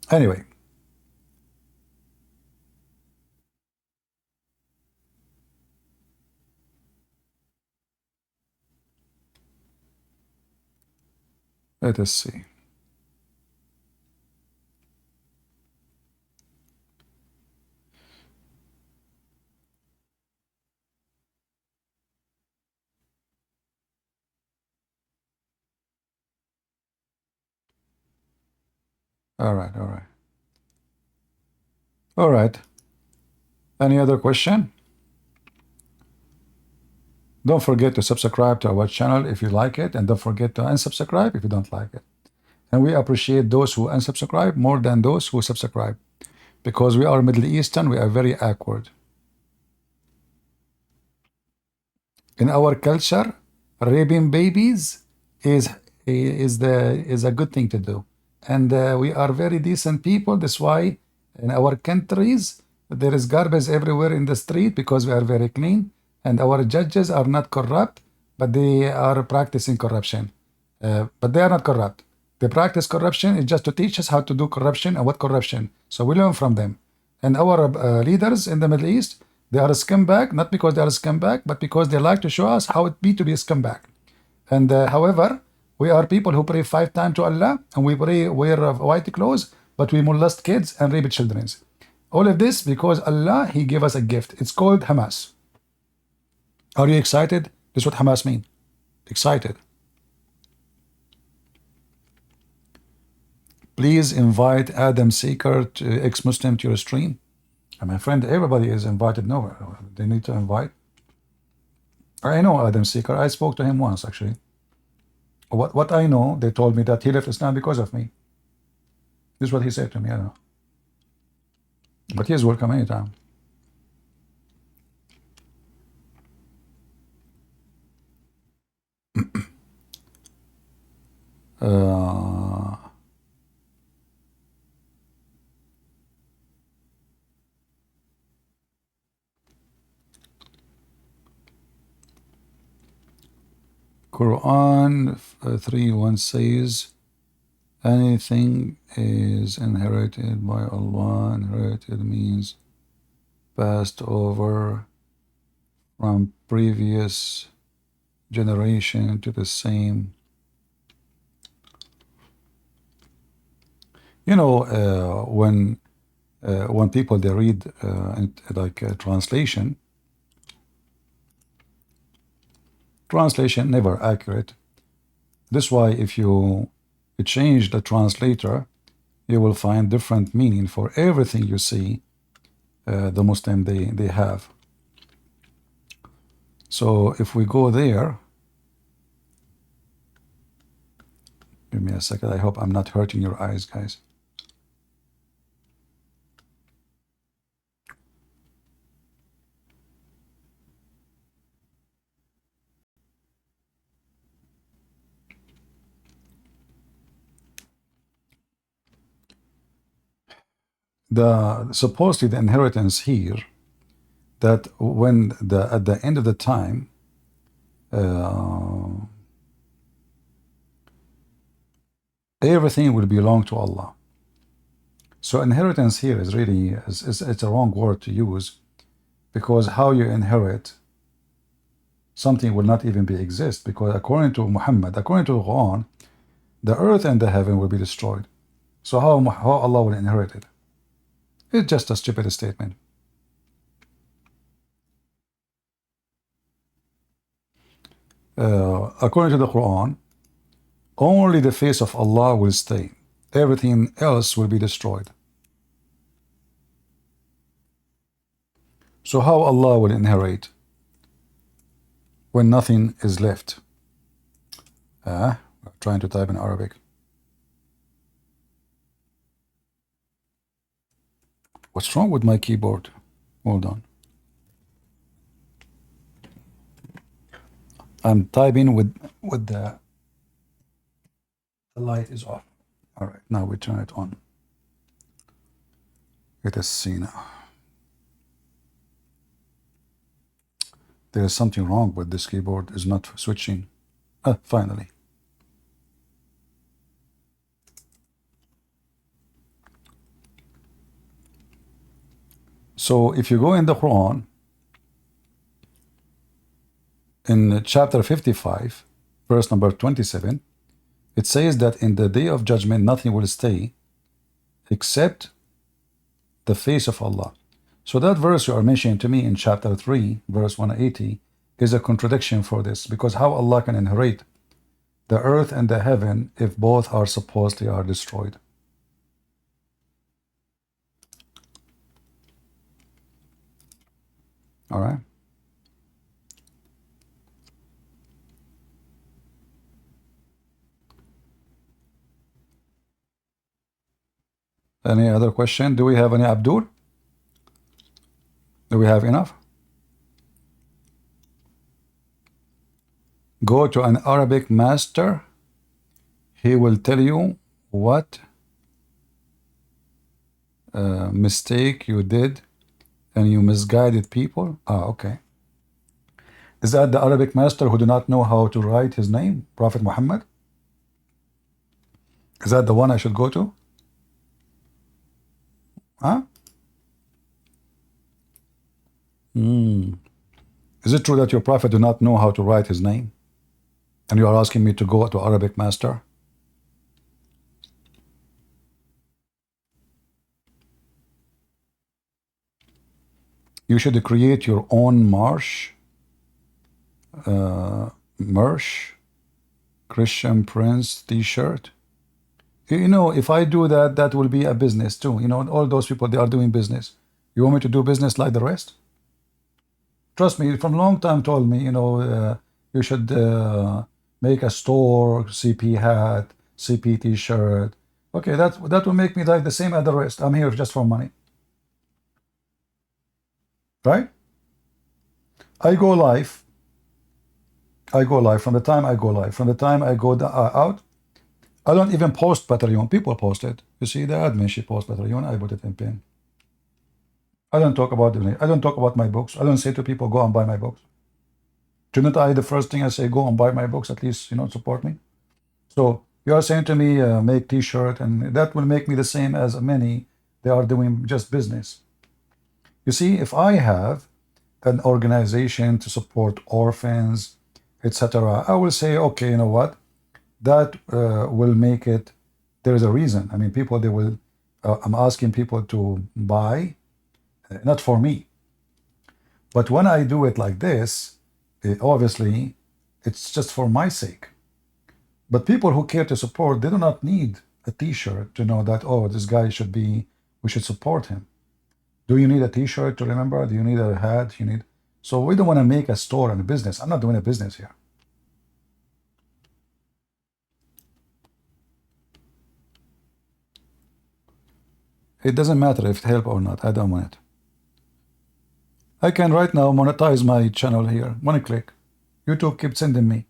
Anyway, let us see. All right. Any other question? Don't forget to subscribe to our channel if you like it, and don't forget to unsubscribe if you don't like it. And we appreciate those who unsubscribe more than those who subscribe, because we are Middle Eastern, we are very awkward. In our culture, raping babies is a good thing to do, and we are very decent people. That's why in our countries there is garbage everywhere in the street, because we are very clean, and our judges are not corrupt, but they are practicing corruption. But they are not corrupt. They practice corruption is just to teach us how to do corruption and what corruption. So we learn from them. And our leaders in the Middle East, they are a scumbag, not because they are a scumbag, but because they like to show us how it be to be a scumbag. And however, we are people who pray 5 times to Allah, and we pray, wear white clothes, but we molest kids and rape children. All of this because Allah, he gave us a gift. It's called Hamas. Are you excited? This is what Hamas means. Excited. Please invite Adam Seeker, ex-Muslim, to your stream. And my friend, everybody is invited. No, they need to invite. I know Adam Seeker. I spoke to him once, actually. What I know, they told me that he left Islam because of me. This is what he said to me. I don't know. But he is welcome anytime. Quran 3:1 says, anything is inherited by Allah. Inherited means passed over from previous generation to the same. You know, when people they read translation never accurate. That's why if you change the translator, you will find different meaning for everything you see the Muslim they have. So if we go there, give me a second. I hope I'm not hurting your eyes, guys. Supposedly the inheritance here, that when at the end of the time, everything will belong to Allah. So inheritance here is really it's a wrong word to use, because how you inherit something will not even be exist, because according to Muhammad, according to the Quran, the earth and the heaven will be destroyed. So how Allah will inherit it? It's just a stupid statement. According to the Quran, only the face of Allah will stay. Everything else will be destroyed. So how Allah will inherit when nothing is left? I'm trying to type in Arabic. What's wrong with my keyboard? Hold on. I'm typing with the light is off. All right, now we turn it on. Let us see now. There is something wrong with this keyboard. Is not switching. Finally. So if you go in the Quran, in chapter 55, verse number 27, it says that in the day of judgment nothing will stay except the face of Allah. So that verse you are mentioning to me in chapter 3, verse 180, is a contradiction for this, because how Allah can inherit the earth and the heaven if both are supposedly are destroyed? All right. Any other question? Do we have any Abdul? Do we have enough? Go to an Arabic master. He will tell you what mistake you did and you misguided people. Okay. Is that the Arabic master who do not know how to write his name, Prophet Muhammad? Is that the one I should go to? Huh? Is it true that your prophet do not know how to write his name? And you are asking me to go to Arabic master? You should create your own Mersh, Christian Prince t-shirt. You know, if I do that, that will be a business too. You know, all those people, they are doing business. You want me to do business like the rest? Trust me, from long time told me, you know, you should make a store, CP hat, CP t-shirt. Okay, that will make me like the same as the rest. I'm here just for money. Right? I go live. From the time I go live, from the time I go out, I don't even post Patreon. People post it. You see, the admin, she posts Patreon. I put it in pin. I don't talk about it. I don't talk about my books. I don't say to people, go and buy my books. Shouldn't I, the first thing I say, go and buy my books, at least, you know, support me? So you are saying to me, make t-shirt, and that will make me the same as many. They are doing just business. You see, if I have an organization to support orphans, etc., I will say, okay, you know what? That will make it, there is a reason. I mean, people, they will, I'm asking people to buy, not for me. But when I do it like this, obviously, it's just for my sake. But people who care to support, they do not need a t-shirt to know that, oh, this guy should be, we should support him. Do you need a t-shirt to remember? Do you need a hat? You need. So we don't want to make a store and a business. I'm not doing a business here. It doesn't matter if it helps or not. I don't want it. I can right now monetize my channel here. One click. YouTube keeps sending me.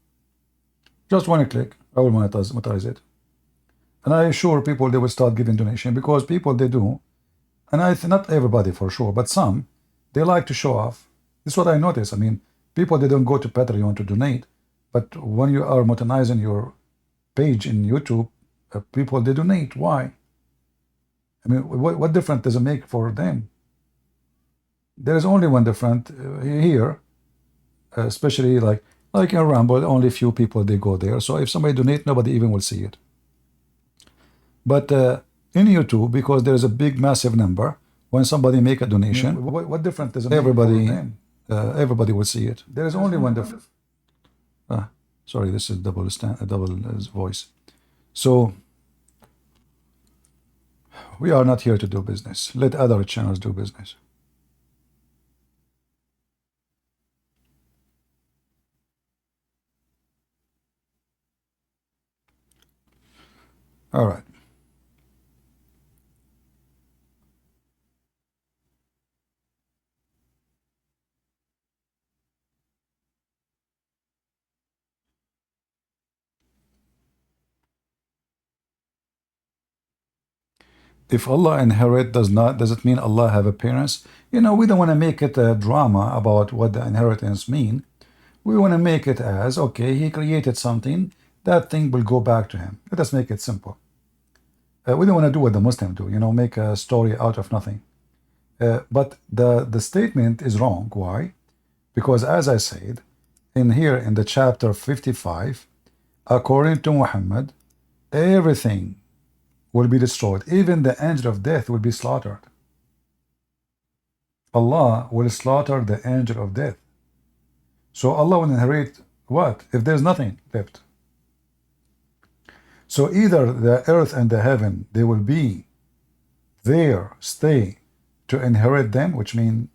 Just one click. I will monetize it. And I assure people they will start giving donation, because people, they do. And not everybody for sure, but some, they like to show off. This is what I notice. I mean, people, they don't go to Patreon to donate. But when you are monetizing your page in YouTube, people, they donate. Why? I mean, what difference does it make for them? There is only one difference here, especially like in Rumble, only few people, they go there. So if somebody donate, nobody even will see it. But in YouTube, because there is a big, massive number, when somebody make a donation, what difference does it make? Everybody will see it. There is only one difference. Sorry, this is double voice. So we are not here to do business. Let other channels do business. All right. If Allah inherit, does it mean Allah have a parents? You know, we don't want to make it a drama about what the inheritance mean. We want to make it as, okay, he created something, that thing will go back to him. Let us make it simple. We don't want to do what the Muslims do, you know, make a story out of nothing. But the statement is wrong. Why? Because as I said, in the chapter 55, according to Muhammad, everything will be destroyed. Even the angel of death will be slaughtered. Allah will slaughter the angel of death. So Allah will inherit what? If there's nothing left. So either the earth and the heaven, they will be there, stay to inherit them, which means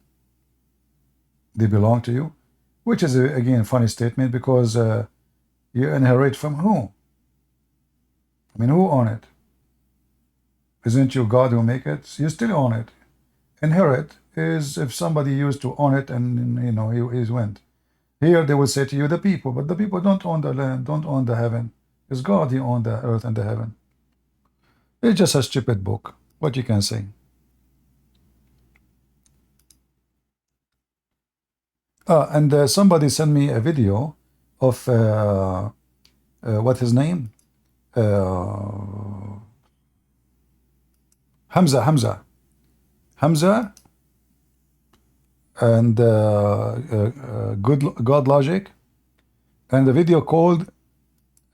they belong to you, which is again a funny statement, because you inherit from who? I mean, who own it? Isn't you God who make it? You still own it. Inherit is if somebody used to own it and, you know, he went. Here they will say to you, the people, but the people don't own the land, don't own the heaven. It's God who owns the earth and the heaven. It's just a stupid book. What you can say? And somebody sent me a video of what his name? Hamza, and God Logic, and the video called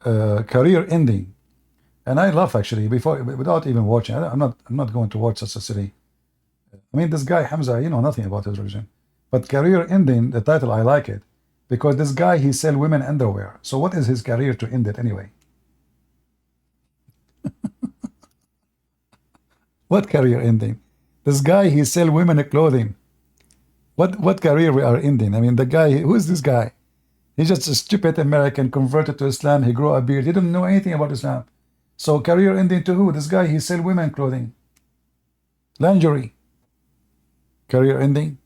career ending. And I laugh actually without even watching. I'm not going to watch such a silly. I mean, this guy Hamza, you know nothing about his religion. But career ending, the title, I like it, because this guy, he sell women underwear. So what is his career to end it anyway? What career ending? This guy, he sell women clothing. What career we are ending? I mean, the guy, who is this guy? He's just a stupid American converted to Islam. He grew a beard. He didn't know anything about Islam. So career ending to who? This guy, he sell women clothing. Lingerie. Career ending.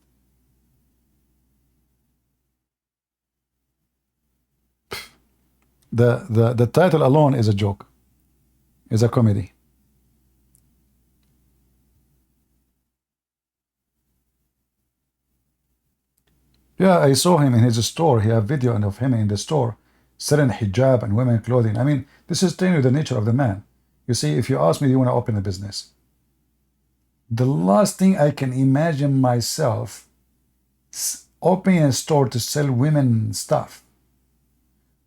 The title alone is a joke. Is a comedy. Yeah, I saw him in his store. He have video of him in the store selling hijab and women clothing. I mean, this is telling you the nature of the man. You see, if you ask me, do you want to open a business? The last thing I can imagine myself opening a store to sell women stuff,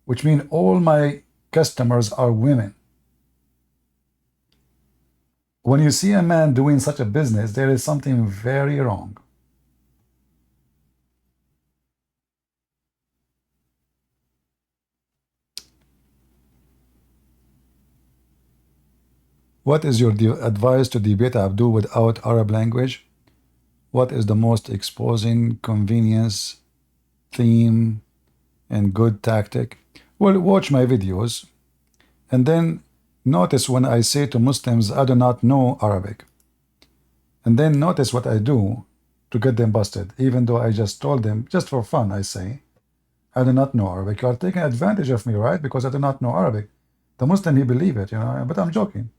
which means all my customers are women. When you see a man doing such a business, there is something very wrong. What is your advice to debate Abdul without Arab language? What is the most exposing convenience theme and good tactic. Well, watch my videos and then notice when I say to Muslims, I do not know Arabic. And then notice what I do to get them busted, even though I just told them, just for fun, I say, I do not know Arabic. You are taking advantage of me, right? Because I do not know Arabic. The Muslim, he believe it, but I'm joking.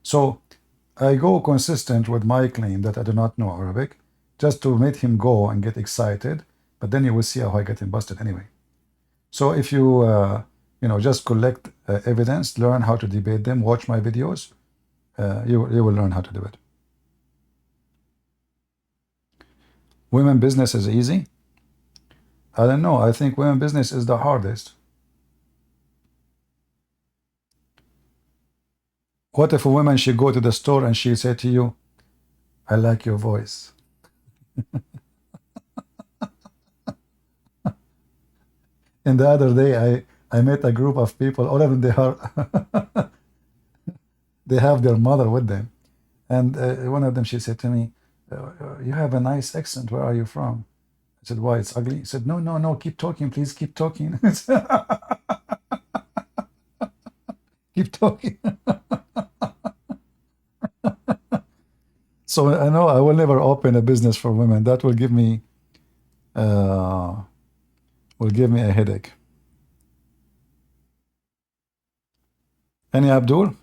So I go consistent with my claim that I do not know Arabic, just to make him go and get excited. But then you will see how I get him busted anyway. So if you, just collect evidence, learn how to debate them, watch my videos, you will learn how to do it. Women business is easy? I don't know. I think women business is the hardest. What if a woman, she go to the store and she say to you, I like your voice. And the other day, I met a group of people, all of them, they have their mother with them. And one of them, she said to me, you have a nice accent. Where are you from? I said, why, it's ugly? He said, no, keep talking, please, keep talking. Keep talking. So I know I will never open a business for women. That will give me a headache. Any Abdul?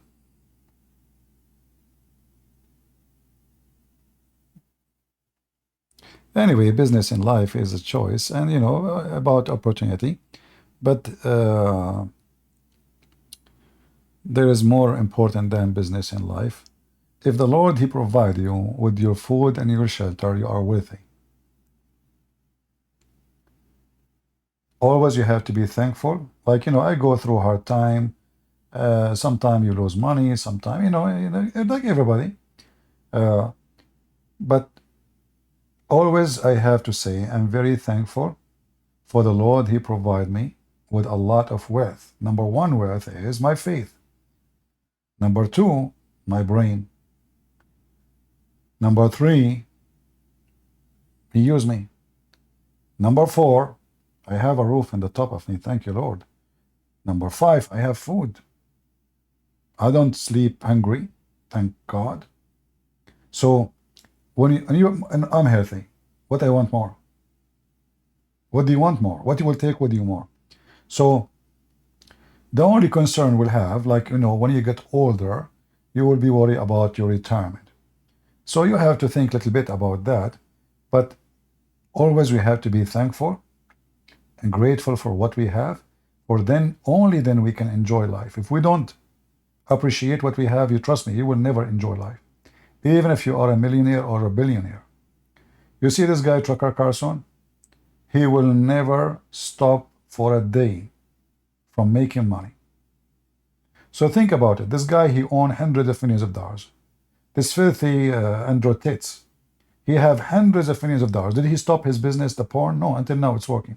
Anyway, business in life is a choice, and about opportunity, but there is more important than business in life. If the Lord, he provide you with your food and your shelter, you are worthy. Always you have to be thankful. Like, I go through a hard time. Sometimes you lose money, sometimes, like everybody. But always I have to say, I'm very thankful for the Lord. He provide me with a lot of wealth. Number one wealth is my faith. Number two, my brain. Number three, he used me. Number four, I have a roof on the top of me. Thank you, Lord. Number five, I have food. I don't sleep hungry. Thank God. So and I'm healthy. What I want more? What do you want more? What you will take with you more? So the only concern we'll have, like, when you get older, you will be worried about your retirement. So you have to think a little bit about that. But always we have to be thankful and grateful for what we have, for then, only then we can enjoy life. If we don't appreciate what we have, you trust me, you will never enjoy life. Even if you are a millionaire or a billionaire. You see this guy, Tucker Carlson? He will never stop for a day from making money. So think about it. This guy, he owned hundreds of millions of dollars. This filthy Andrew Tate, he have hundreds of millions of dollars. Did he stop his business, the porn? No, until now it's working.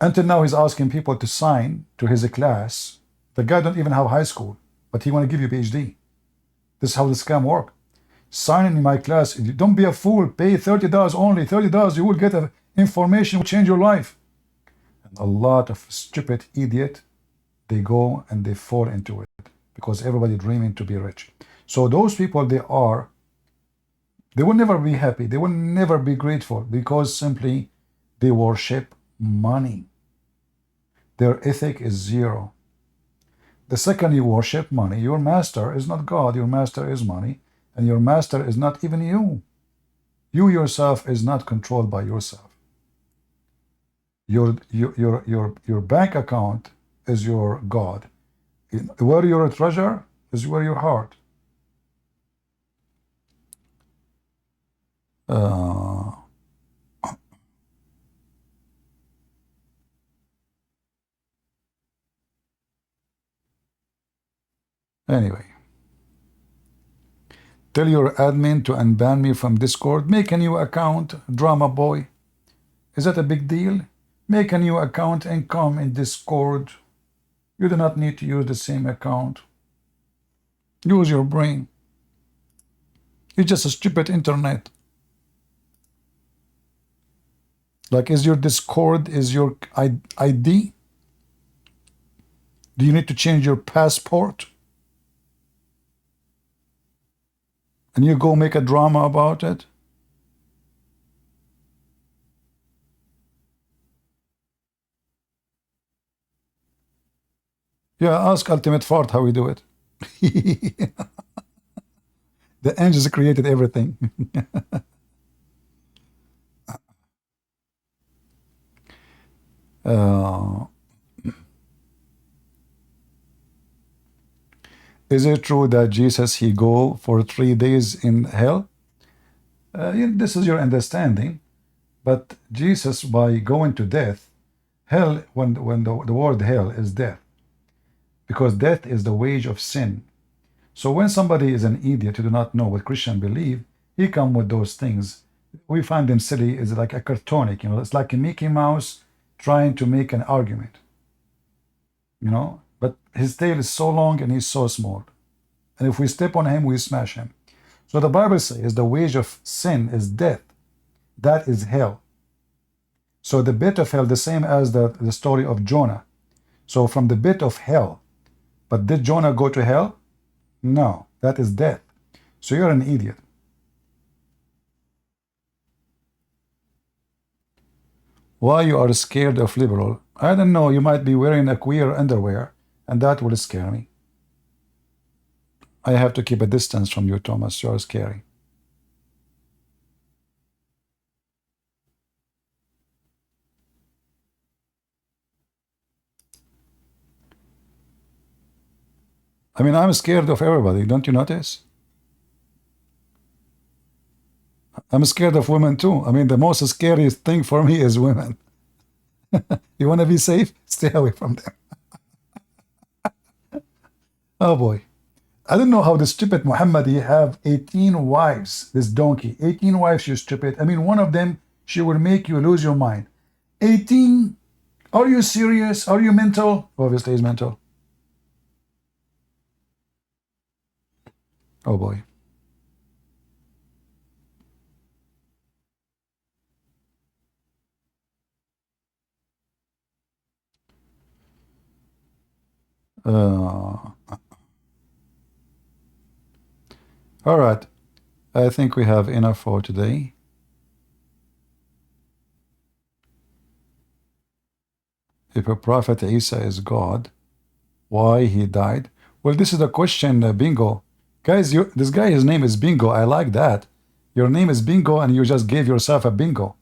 Until now he's asking people to sign to his class. The guy don't even have high school, but he want to give you a PhD. This is how the scam work. Sign in my class. Don't be a fool. Pay $30 only. $30. You will get information will change your life. And a lot of stupid idiot, they go and they fall into it because everybody dreaming to be rich. So those people, they will never be happy. They will never be grateful because simply they worship money. Their ethic is zero. The second you worship money, your master is not God, your master is money, and your master is not even you. You yourself is not controlled by yourself. Your bank account is your God. Where your treasure is where your heart. Anyway. Tell your admin to unban me from Discord. Make a new account, Drama Boy. Is that a big deal? Make a new account and come in Discord. You do not need to use the same account. Use your brain. It's just a stupid internet. Like, is your Discord, is your ID? Do you need to change your passport? And you go make a drama about it? Yeah, ask Ultimate Fart how we do it. The angels created everything. Is it true that Jesus, he go for 3 days in hell? This is your understanding. But Jesus, by going to death, hell, when the word hell is death, because death is the wage of sin. So when somebody is an idiot who do not know what Christian believe, he come with those things. We find them silly. It's like a cartonic, you know. It's like a Mickey Mouse trying to make an argument, you know. But his tail is so long and he's so small. And if we step on him, we smash him. So the Bible says the wage of sin is death. That is hell. So the bit of hell, the same as the story of Jonah. So from the bit of hell. But did Jonah go to hell? No, that is death. So you're an idiot. Why you are scared of liberal? I don't know, you might be wearing a queer underwear, and that will scare me. I have to keep a distance from you, Thomas. You're scary. I mean, I'm scared of everybody. Don't you notice? I'm scared of women too. I mean, the most scariest thing for me is women. You want to be safe? Stay away from them. Oh boy. I don't know how the stupid Muhammad, he have 18 wives, this donkey. 18 wives, you stupid. I mean, one of them, she will make you lose your mind. 18? Are you serious? Are you mental? Obviously, he's mental. Oh boy. All right. I think we have enough for today. If a Prophet Isa is God, why he died? Well, this is the question, Bingo. Guys, this guy, his name is Bingo. I like that. Your name is Bingo and you just gave yourself a bingo.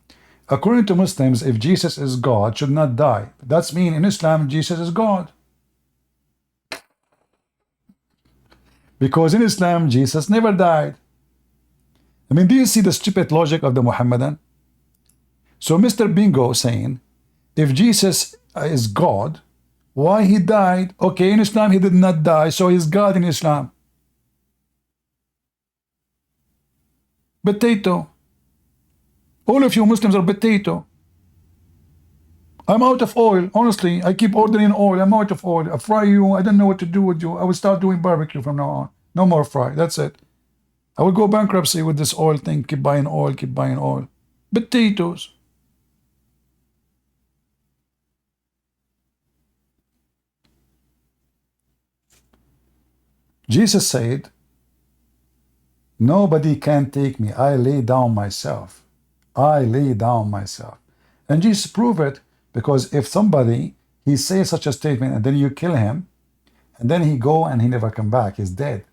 According to Muslims, if Jesus is God, should not die. That's mean in Islam, Jesus is God. Because in Islam, Jesus never died. I mean, do you see the stupid logic of the Muhammadan? So Mr. Bingo saying, if Jesus is God, why he died? Okay, in Islam he did not die, so he's God in Islam. Potato. All of you Muslims are potato. I'm out of oil. Honestly, I keep ordering oil. I'm out of oil. I fry you. I don't know what to do with you. I will start doing barbecue from now on. No more fry. That's it. I will go bankruptcy with this oil thing. Keep buying oil. Keep buying oil. Potatoes. Jesus said, nobody can take me. I lay down myself. I lay down myself. And Jesus proved it, because if somebody, he says such a statement and then you kill him, and then he go and he never come back, he's dead.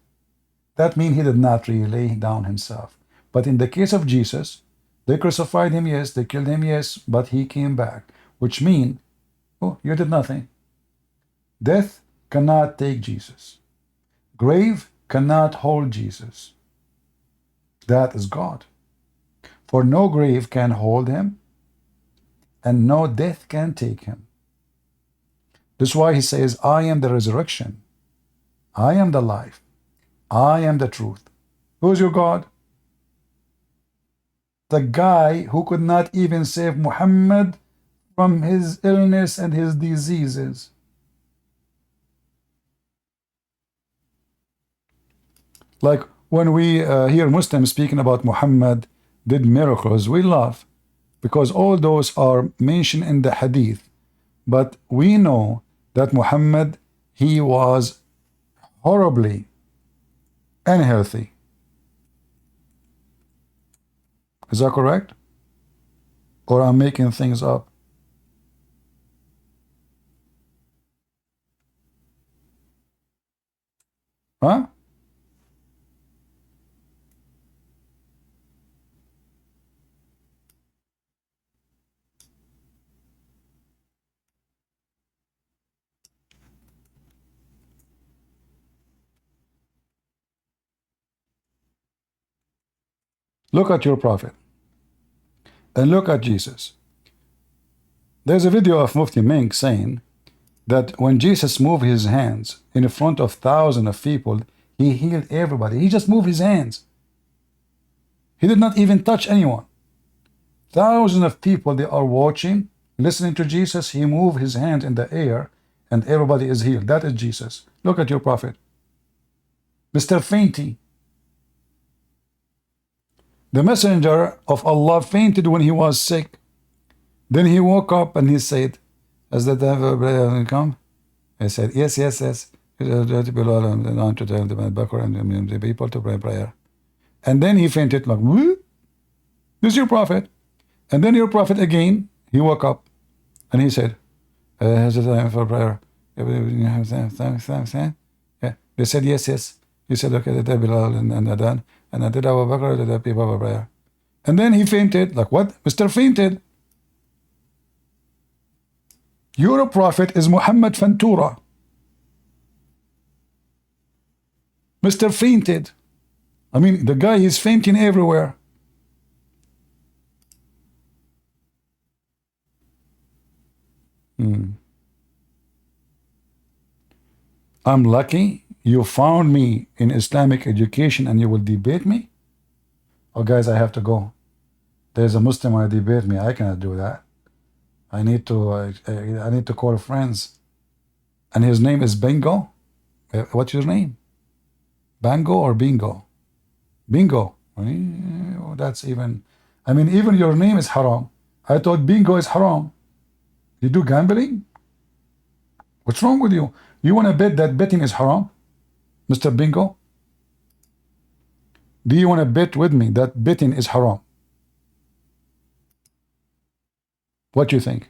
That means he did not really lay down himself. But in the case of Jesus, they crucified him, yes, they killed him, yes, but he came back, which means, oh, you did nothing. Death cannot take Jesus. Grave cannot hold Jesus. That is God. For no grave can hold him, and no death can take him. That's why he says, I am the resurrection. I am the life. I am the truth. Who's your God? The guy who could not even save Muhammad from his illness and his diseases. Like when we hear Muslims speaking about Muhammad did miracles, we laugh. because all those are mentioned in the hadith. But we know that Muhammad, he was horribly unhealthy. Is that correct? Or I'm making things up? Huh? Look at your prophet and look at Jesus. There's a video of Mufti Mink saying that when Jesus moved his hands in front of thousands of people, he healed everybody. He just moved his hands. He did not even touch anyone. Thousands of people, they are watching, listening to Jesus. He moved his hand in the air and everybody is healed. That is Jesus. Look at your prophet. Mr. Fainty. The messenger of Allah fainted when he was sick. Then he woke up and he said, "Has the devil come?" He said, "Yes, yes, yes." To tell the people to pray prayer. And then he fainted like, "Whoop. This is your prophet." And then your prophet again, he woke up and he said, "Has the time for prayer?" Yeah. They said, "Yes, yes." He said, "Okay, the Bilal and Adhan, and I did Abu Bakr to the people for prayer." And then he fainted. Like what? Mr. Fainted. Your prophet is Muhammad Fantura. Mr. Fainted. I mean, the guy is fainting everywhere. I'm lucky you found me in Islamic education and you will debate me? Oh, guys, I have to go. There's a Muslim who debate me. I cannot do that. I need to call friends. And his name is Bingo. What's your name? Bango or Bingo? Bingo. That's even, I mean, even your name is haram. I thought bingo is haram. You do gambling? What's wrong with you? You want to bet that betting is haram, Mr. Bingo? Do you want to bet with me that betting is haram? What do you think?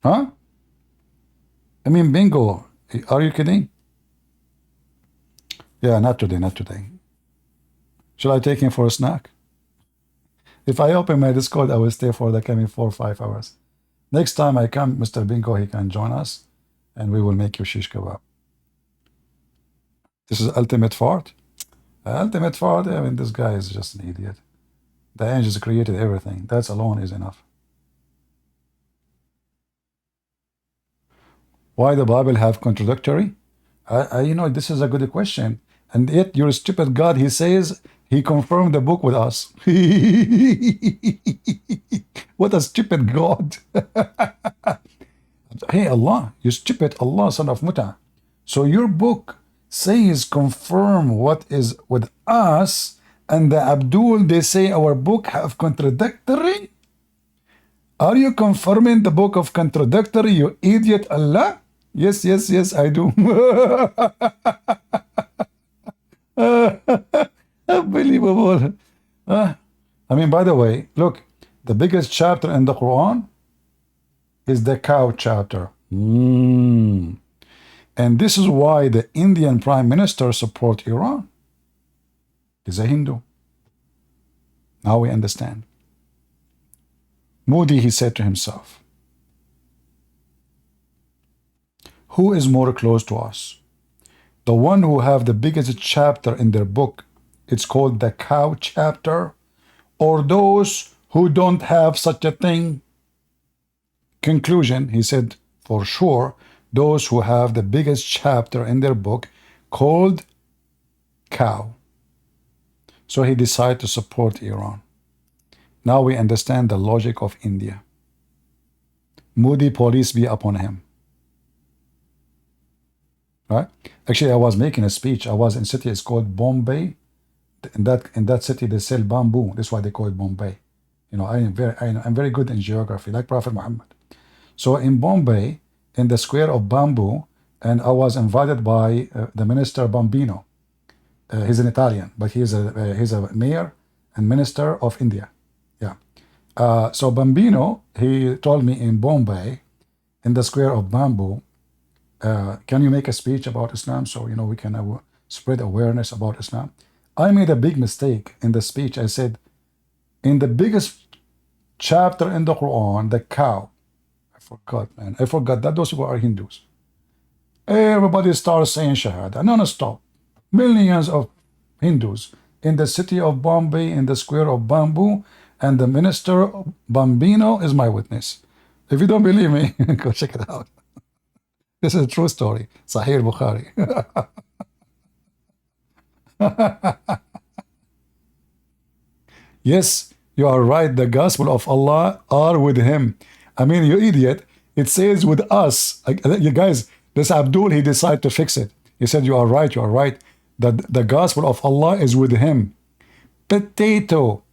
Huh? I mean, Bingo, are you kidding? Yeah, not today, not today. Shall I take him for a snack? If I open my Discord, I will stay for the coming 4 or 5 hours. Next time I come, Mr. Bingo, he can join us, and we will make you shish kebab. This is ultimate fart. Ultimate fart. I mean, this guy is just an idiot. The angels created everything. That alone is enough. Why the Bible have contradictory? You know, this is a good question. And yet your stupid God, he says he confirmed the book with us. What a stupid God. Hey Allah, you stupid Allah, son of Muta. So your book says confirm what is with us, and the Abdul, they say our book have contradictory? Are you confirming the book of contradictory, you idiot Allah? Yes, yes, yes, I do. Unbelievable. I mean, by the way, look, the biggest chapter in the Quran is the cow chapter. And this is why the Indian Prime Minister support Iran. He's a Hindu. Now we understand. Modi, he said to himself, who is more close to us? The one who have the biggest chapter in their book, it's called the cow chapter, or those who don't have such a thing? Conclusion, he said, for sure, those who have the biggest chapter in their book called cow. So he decided to support Iran. Now we understand the logic of India. Modi, police be upon him. Right? Actually, I was making a speech. I was in a city, it's called Bombay. in that city they sell bamboo. That's why they call it Bombay. You know, I'm very good in geography, like Prophet Muhammad. So in Bombay, in the square of bamboo, and I was invited by the minister Bambino. He's an Italian, but he's a mayor and minister of India. Yeah. So Bambino, he told me in Bombay, in the square of bamboo, can you make a speech about Islam so you know we can spread awareness about Islam? I made a big mistake in the speech. I said, in the biggest chapter in the Quran, the cow. I forgot, man. I forgot that those people are Hindus. Everybody starts saying Shahada, non-stop. Millions of Hindus in the city of Bombay, in the square of bamboo, and the minister Bambino is my witness. If you don't believe me, go check it out. This is a true story. Sahih Bukhari. Yes, you are right. The gospel of Allah are with him. I mean, you idiot. It says with us. You guys, this Abdul, he decided to fix it. He said, you are right, you are right. That the gospel of Allah is with him. Potato.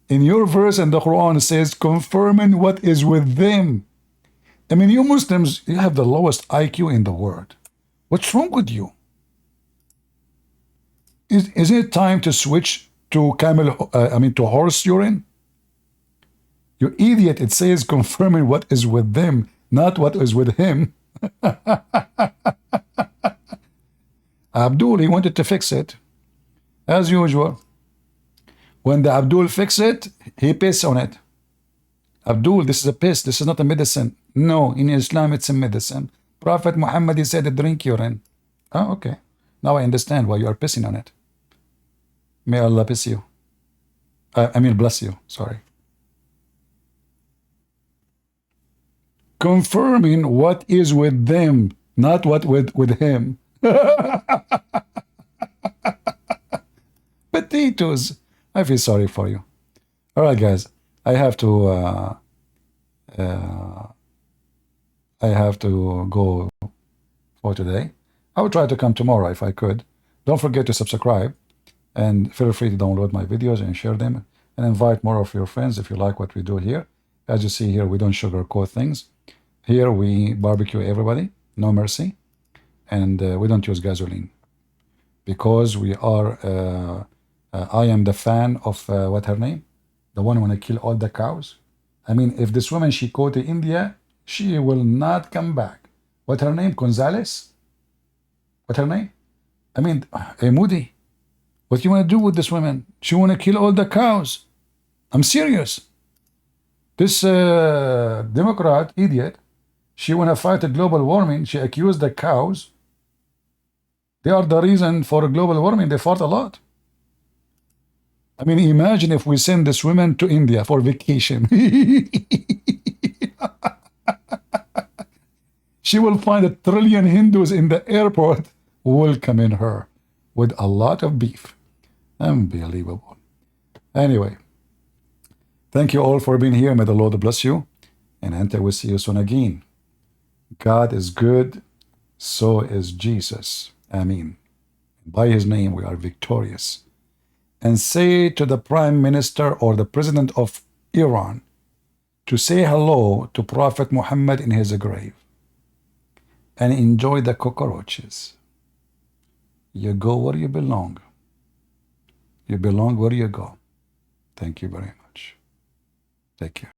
In your verse in the Quran, it says, confirming what is with them. I mean, you Muslims, you have the lowest IQ in the world. What's wrong with you? Is it time to switch to to horse urine? You idiot, it says confirming what is with them, not what is with him. Abdul, he wanted to fix it. As usual. When the Abdul fix it, he piss on it. Abdul, this is a piss, this is not a medicine. No, in Islam it's a medicine. Prophet Muhammad, he said, drink urine. Oh, okay. Now I understand why you are pissing on it. May Allah bless you. Bless you, sorry. Confirming what is with them, not what with him. Potatoes. I feel sorry for you. All right, guys. I have to go for today. I will try to come tomorrow if I could. Don't forget to subscribe and feel free to download my videos and share them and invite more of your friends if you like what we do here. As you see here, we don't sugarcoat things. Here we barbecue everybody, no mercy, and we don't use gasoline because we are. I am the fan of what her name, the one who wanna kill all the cows. I mean, if this woman she go to India, she will not come back. What her name? Gonzalez. What her name? I mean, Moody. What you want to do with this woman? She want to kill all the cows. I'm serious. This Democrat idiot, she want to fight the global warming. She accused the cows. They are the reason for global warming. They fought a lot. I mean, imagine if we send this woman to India for vacation. She will find 1 trillion Hindus in the airport welcoming her with a lot of beef. Unbelievable. Anyway, thank you all for being here. May the Lord bless you. And until we see you soon again. God is good, so is Jesus. Amen. By his name we are victorious. And say to the Prime Minister or the President of Iran to say hello to Prophet Muhammad in his grave and enjoy the cockroaches. You go where you belong. You belong where you go. Thank you very much. Take care.